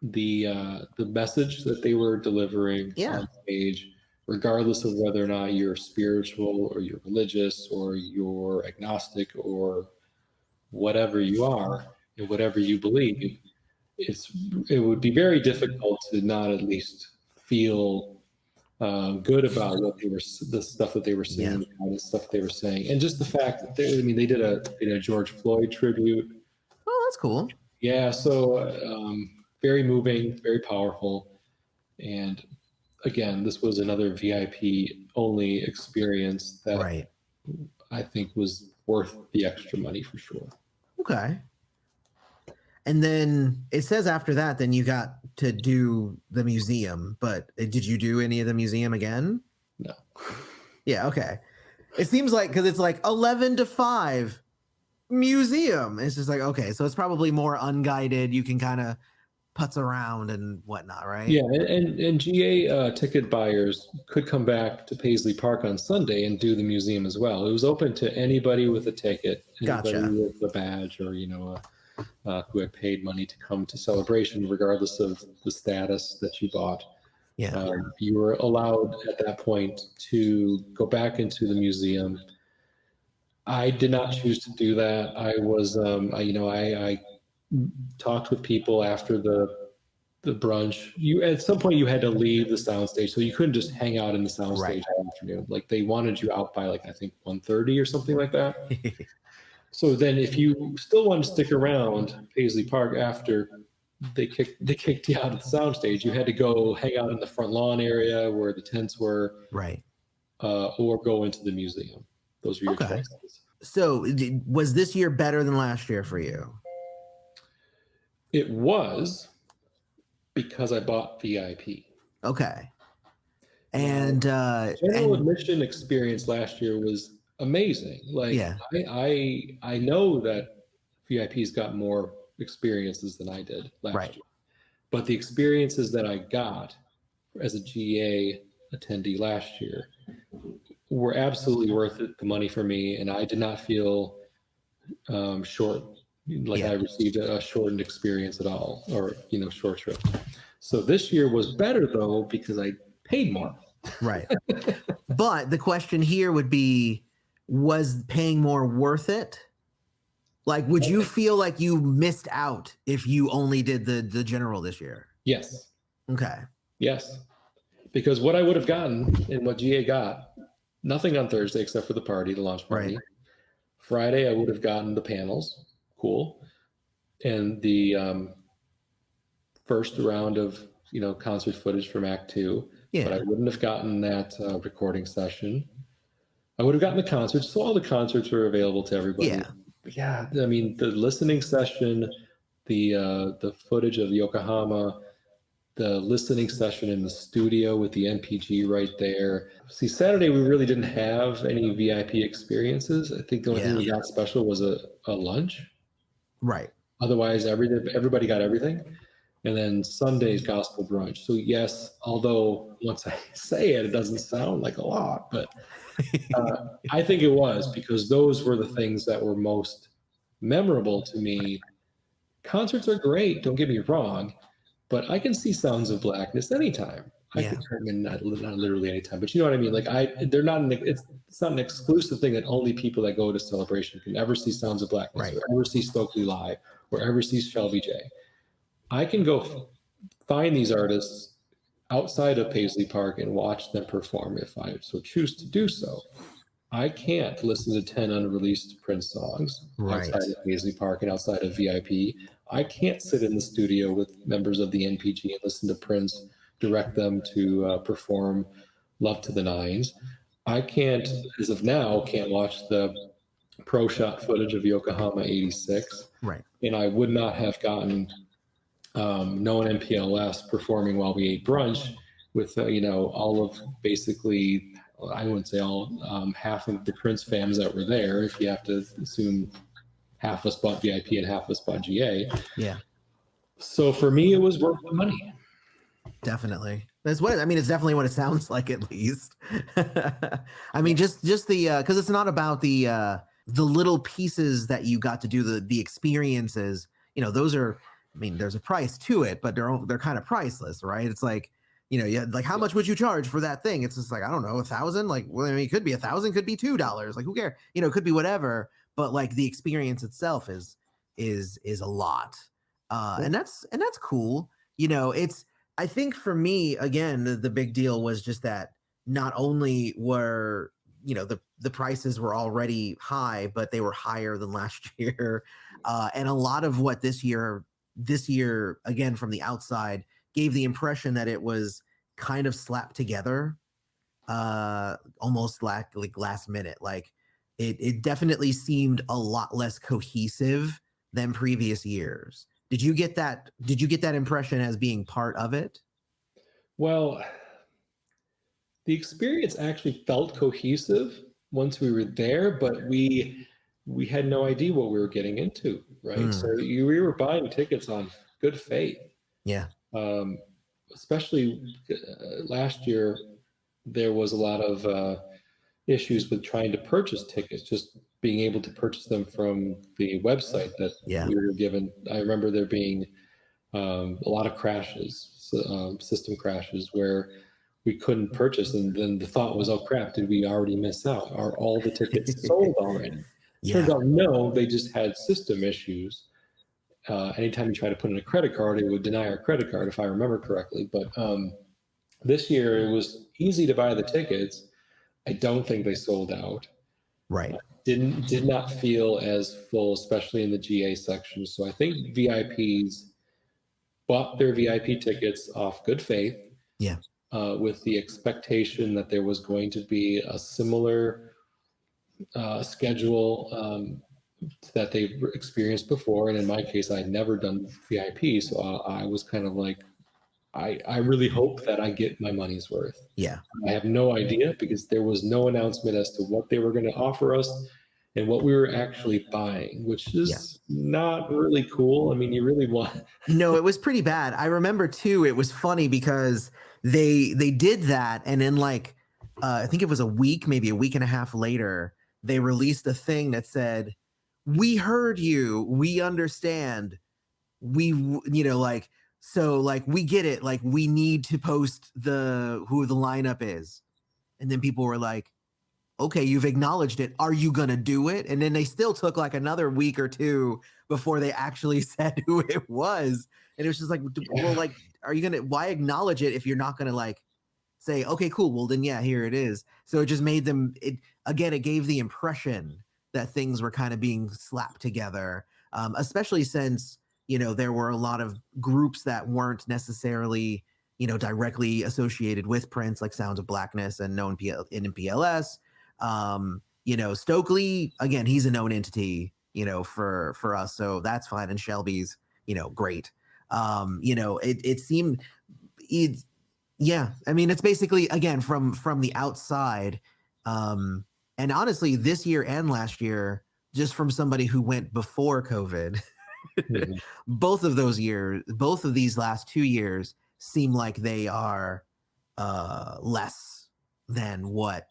the message that they were delivering on stage, regardless of whether or not you're spiritual or you're religious or you're agnostic or whatever you are and whatever you believe, it would be very difficult to not at least feel good about the stuff that they were singing and the stuff they were saying, and just the fact that they did a George Floyd tribute. Oh, that's cool. Yeah, so very moving, very powerful, and again, this was another VIP only experience that I think was worth the extra money for sure. Okay. And then it says after that, then you got to do the museum, but did you do any of the museum again? No. Yeah. Okay. It seems like, cause it's like 11 to 5 museum. It's just like, okay, so it's probably more unguided. You can kind of putz around and whatnot, right? Yeah. And GA ticket buyers could come back to Paisley Park on Sunday and do the museum as well. It was open to anybody with a ticket, anybody with a badge or, who had paid money to come to Celebration, regardless of the status that you bought. Yeah. You were allowed at that point to go back into the museum. I did not choose to do that. I was, I talked with people after the brunch. At some point you had to leave the soundstage, so you couldn't just hang out in the soundstage all afternoon. Like they wanted you out by I think 1:30 or something like that. So then if you still want to stick around Paisley Park after they kicked you out of the soundstage, you had to go hang out in the front lawn area where the tents were, or go into the museum. Those were your choices. So was this year better than last year for you? It was, because I bought VIP. Okay. And general admission experience last year was amazing. I know that VIPs got more experiences than I did last Right. year. But the experiences that I got as a GA attendee last year were absolutely worth it, the money for me, and I did not feel short, like Yeah. I received a shortened experience at all, or short trip. So this year was better though because I paid more. Right. But the question here would be, was paying more worth it? Like, would you feel like you missed out if you only did the general this year? Yes. Okay. Yes. Because what I would have gotten and what GA got, nothing on Thursday except for the party, the launch party. Right. Friday, I would have gotten the panels. Cool. And the first round of, concert footage from Act 2. Yeah. But I wouldn't have gotten that recording session. I would have gotten the concerts. So all the concerts were available to everybody. Yeah. But yeah, I mean, the listening session, the footage of Yokohama, the listening session in the studio with the NPG right there. See, Saturday we really didn't have any VIP experiences. I think the only thing we got special was a lunch. Right. Otherwise, everybody got everything. And then Sunday's gospel brunch. So yes, although once I say it, it doesn't sound like a lot, but I think it was, because those were the things that were most memorable to me. Concerts are great, don't get me wrong, but I can see Sounds of Blackness anytime. I Yeah. can turn them in, not literally anytime, but you know what I mean? Like they're not it's not an exclusive thing that only people that go to Celebration can ever see Sounds of Blackness, Right. or ever see Stokely live, or ever see Shelby J. I can go find these artists outside of Paisley Park and watch them perform if I so choose to do so. I can't listen to 10 unreleased Prince songs Right. outside of Paisley Park and outside of VIP. I can't sit in the studio with members of the NPG and listen to Prince direct them to perform Love to the Nines. I can't, as of now, can't watch the pro shot footage of Yokohama 86. Right. And I would not have gotten Known MPLS performing while we ate brunch with, all of basically, I wouldn't say all, half of the Prince fans that were there, if you have to assume half of us bought VIP and half of us bought GA. Yeah. So for me, it was worth the money. Definitely. That's what I mean. It's definitely what it sounds like, at least. I mean, just the because it's not about the little pieces that you got to do, the experiences. Those are. I mean, there's a price to it, but they're kind of priceless, right? It's like, like how much would you charge for that thing? It's just like, I don't know, 1,000. Like, well, I mean, it could be 1,000, could be $2. Like, who cares? It could be whatever. But like the experience itself is a lot, and that's cool. It's. I think for me, again, the big deal was just that not only were, the prices were already high, but they were higher than last year. And a lot of what this year, again, from the outside, gave the impression that it was kind of slapped together, almost like last minute. Like it definitely seemed a lot less cohesive than previous years. Did you get that impression as being part of it? Well, the experience actually felt cohesive once we were there, but we had no idea what we were getting into, right? So we were buying tickets on good faith. Yeah. Especially last year, there was a lot of issues with trying to purchase tickets, just being able to purchase them from the website that we were given. I remember there being a lot of crashes, system crashes, where we couldn't purchase, and then the thought was, oh crap, did we already miss out? Are all the tickets sold already? Turns out no, they just had system issues. Anytime you try to put in a credit card, it would deny our credit card, if I remember correctly. But this year it was easy to buy the tickets. I don't think they sold out. Right. Did not feel as full, especially in the GA section. So I think VIPs bought their VIP tickets off good faith. Yeah. With the expectation that there was going to be a similar schedule that they've experienced before. And in my case, I'd never done VIP. So I was kind of like, I really hope that I get my money's worth. Yeah. I have no idea, because there was no announcement as to what they were going to offer us. and what we were actually buying, which Yeah. is not really cool. I mean, you really want. No, it was pretty bad. I remember too, it was funny because they did that, and then like I think it was a week, maybe a week and a half later, they released a thing that said, "We heard you. We understand. Like, so like we get it. Like, we need to post who the lineup is." And then people were like, "Okay, you've acknowledged it. Are you gonna do it?" And then they still took like another week or two before they actually said who it was. And it was just like, well, like, are you gonna, why acknowledge it if you're not gonna like say, okay, cool, well then yeah, here it is. So it just made them, it again, it gave the impression that things were kind of being slapped together, especially since, there were a lot of groups that weren't necessarily, directly associated with Prince, like Sounds of Blackness and known in PLS. Stokely, again, he's a known entity, for us, so that's fine. And Shelby's, great. It seemed it, yeah. I mean, it's basically, again, from the outside, and honestly, this year and last year, just from somebody who went before COVID, Mhm. both of these last 2 years seem like they are less than what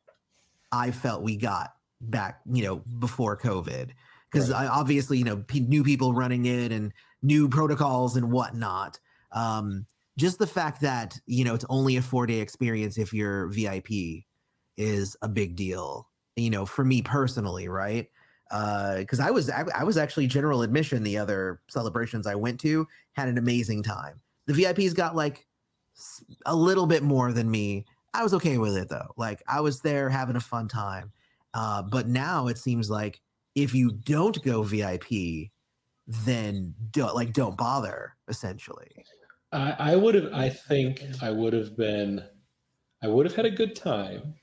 I felt we got back, before COVID. Because Right. obviously, new people running it and new protocols and whatnot. Just the fact that, it's only a 4-day experience if you're VIP is a big deal, for me personally, right? Because I was actually general admission the other celebrations I went to, had an amazing time. The VIPs got like a little bit more than me. I was okay with it though. Like, I was there having a fun time. But now it seems like if you don't go VIP, then don't bother, essentially. I would have. I think I would have been. I would have had a good time,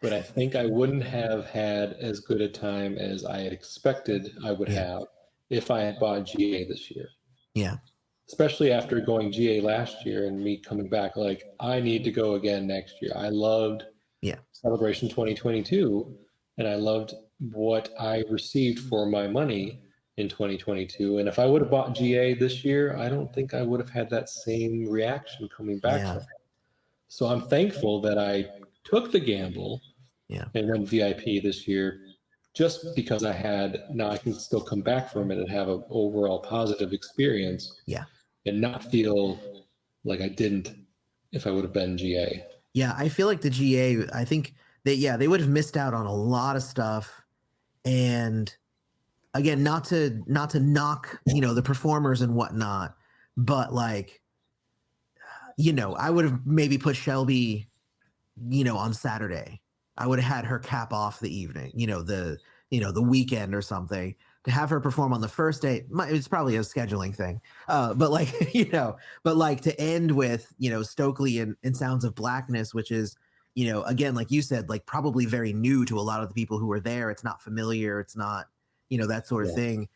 but I think I wouldn't have had as good a time as I had expected I would Yeah. have if I had bought GA this year. Yeah. Especially after going GA last year and me coming back, like, I need to go again next year. I loved Yeah. Celebration 2022, and I loved what I received for my money in 2022. And if I would have bought GA this year, I don't think I would have had that same reaction coming back Yeah. from it. So I'm thankful that I took the gamble Yeah. and went VIP this year, just because now I can still come back from it and have an overall positive experience Yeah. and not feel like I didn't if I would have been GA. Yeah. I feel like the GA, I think they would have missed out on a lot of stuff. And again, not to knock, the performers and whatnot, but like, I would have maybe put Shelby, on Saturday. I would have had her cap off the evening, the weekend or something. To have her perform on the first day, it's probably a scheduling thing. But like, but like to end with, Stokely and Sounds of Blackness, which is, again, like you said, like probably very new to a lot of the people who were there. It's not familiar. It's not, that sort of Yeah. thing.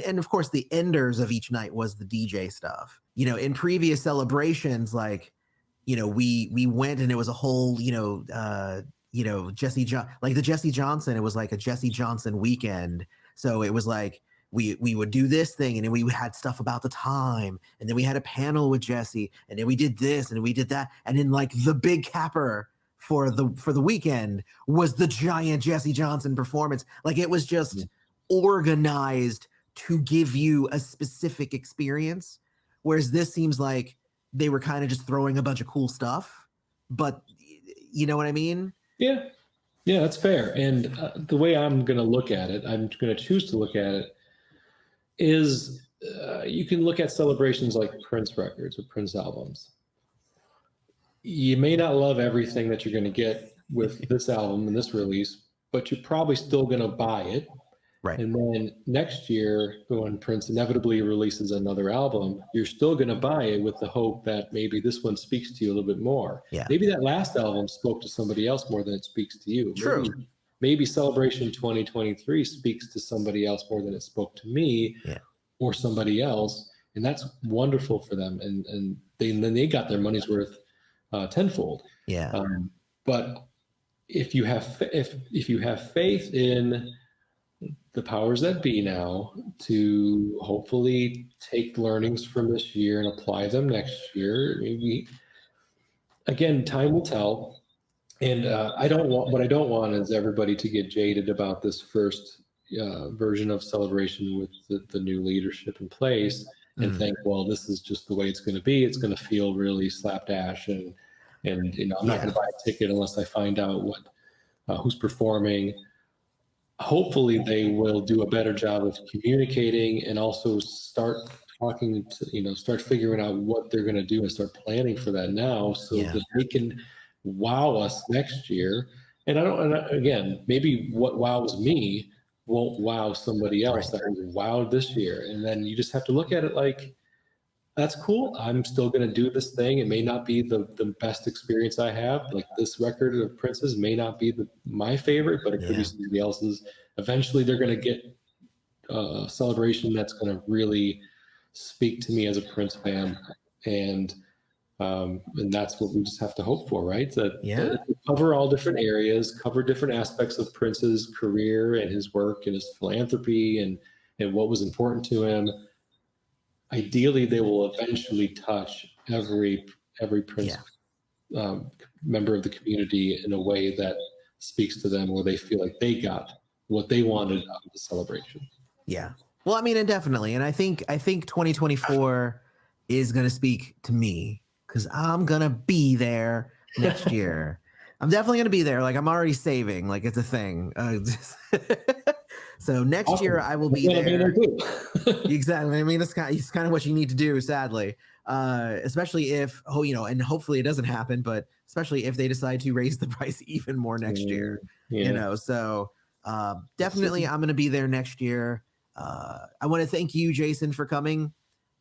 And of course the enders of each night was the DJ stuff. In previous celebrations, like, we went and it was a whole, Jesse like the Jesse Johnson, it was like a Jesse Johnson weekend. So it was like we would do this thing, and then we had stuff about the time, and then we had a panel with Jesse, and then we did this and we did that, and then like the big capper for the weekend was the giant Jesse Johnson performance. Like, it was just organized to give you a specific experience, whereas this seems like they were kind of just throwing a bunch of cool stuff. But you know what I mean? Yeah. Yeah, that's fair. And the way I'm going to look at it, I'm going to choose to look at it, is you can look at celebrations like Prince records or Prince albums. You may not love everything that you're going to get with this album and this release, but you're probably still going to buy it. Right. And then next year, when Prince inevitably releases another album, you're still going to buy it with the hope that maybe this one speaks to you a little bit more. Yeah. Maybe that last album spoke to somebody else more than it speaks to you. True. Maybe Celebration 2023 speaks to somebody else more than it spoke to me, or somebody else. And that's wonderful for them. And then they got their money's worth tenfold. Yeah. But if you have faith in the powers that be now to hopefully take learnings from this year and apply them next year. Maybe again, time will tell. And what I don't want is everybody to get jaded about this first version of celebration with the new leadership in place and think, well, this is just the way it's going to be. It's going to feel really slapdash, and I'm not going to buy a ticket unless I find out who's performing. Hopefully, they will do a better job of communicating and also start talking to, start figuring out what they're going to do and start planning for that now, so that they can wow us next year. And again, maybe what wows me won't wow somebody else that was wowed this year. And then you just have to look at it like, that's cool. I'm still going to do this thing. It may not be the best experience I have. Like this record of Prince's may not be my favorite, but it could be somebody else's. Eventually they're going to get a celebration that's going to really speak to me as a Prince fan. And that's what we just have to hope for, right? That cover all different areas, cover different aspects of Prince's career and his work and his philanthropy and what was important to him. Ideally, they will eventually touch every Prince member of the community in a way that speaks to them, where they feel like they got what they wanted out of the celebration. Yeah. Well, I mean, indefinitely. And I think 2024 is going to speak to me, because I'm going to be there next year. I'm definitely going to be there. Like, I'm already saving. Like, it's a thing. So next year I will be there. Exactly. I mean, it's kind of what you need to do, sadly. Especially if, and hopefully it doesn't happen, but especially if they decide to raise the price even more next year, so definitely I'm going to be there next year. I want to thank you, Jason, for coming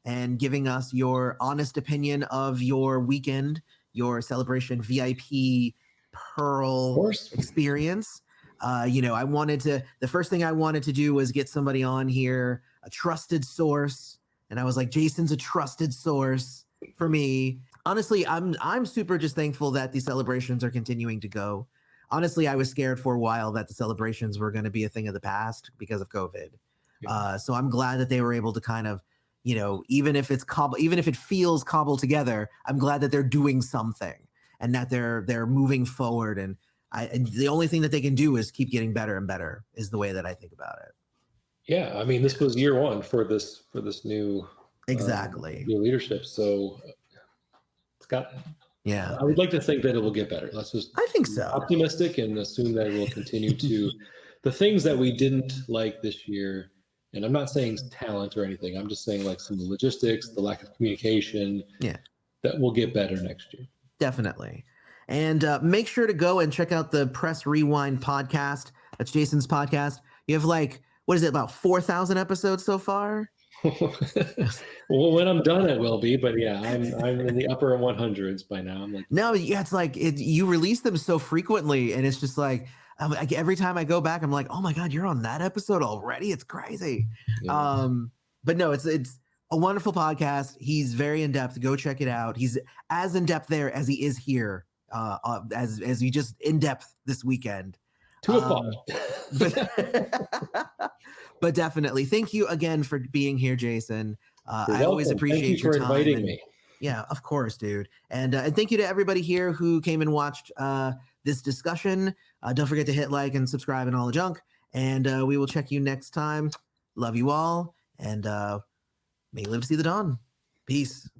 and giving us your honest opinion of your weekend, your Celebration VIP Pearl experience. The first thing I wanted to do was get somebody on here, a trusted source. And I was like, Jason's a trusted source for me. Honestly, I'm super just thankful that the celebrations are continuing to go. Honestly, I was scared for a while that the celebrations were going to be a thing of the past because of COVID. So I'm glad that they were able to kind of, even if it feels cobbled together, I'm glad that they're doing something and that they're moving forward. And the only thing that they can do is keep getting better and better, is the way that I think about it. Yeah, I mean, this was year one for this new new leadership. So it's got. Yeah, I would like to think that it will get better. Let's just. I think so. Optimistic and assume that it will continue to. The things that we didn't like this year, and I'm not saying talent or anything. I'm just saying like some of the logistics, the lack of communication. Yeah, that will get better next year. Definitely. And make sure to go and check out the Press Rewind podcast. That's Jason's podcast. You have about 4,000 episodes so far? Well, when I'm done, it will be. But yeah, I'm in the upper 100s by now. I'm like, no, yeah, it's like you release them so frequently, and it's just like every time I go back, I'm like, oh my God, you're on that episode already? It's crazy. Yeah. But no, it's a wonderful podcast. He's very in depth. Go check it out. He's as in depth there as he is here. As we just in depth this weekend to a fault. But definitely thank you again for being here, Jason. I always appreciate your time. Thank you for inviting me. Yeah, of course, dude. And thank you to everybody here who came and watched this discussion. Don't forget to hit like and subscribe and all the junk. And we will check you next time. Love you all, and may you live to see the dawn. Peace.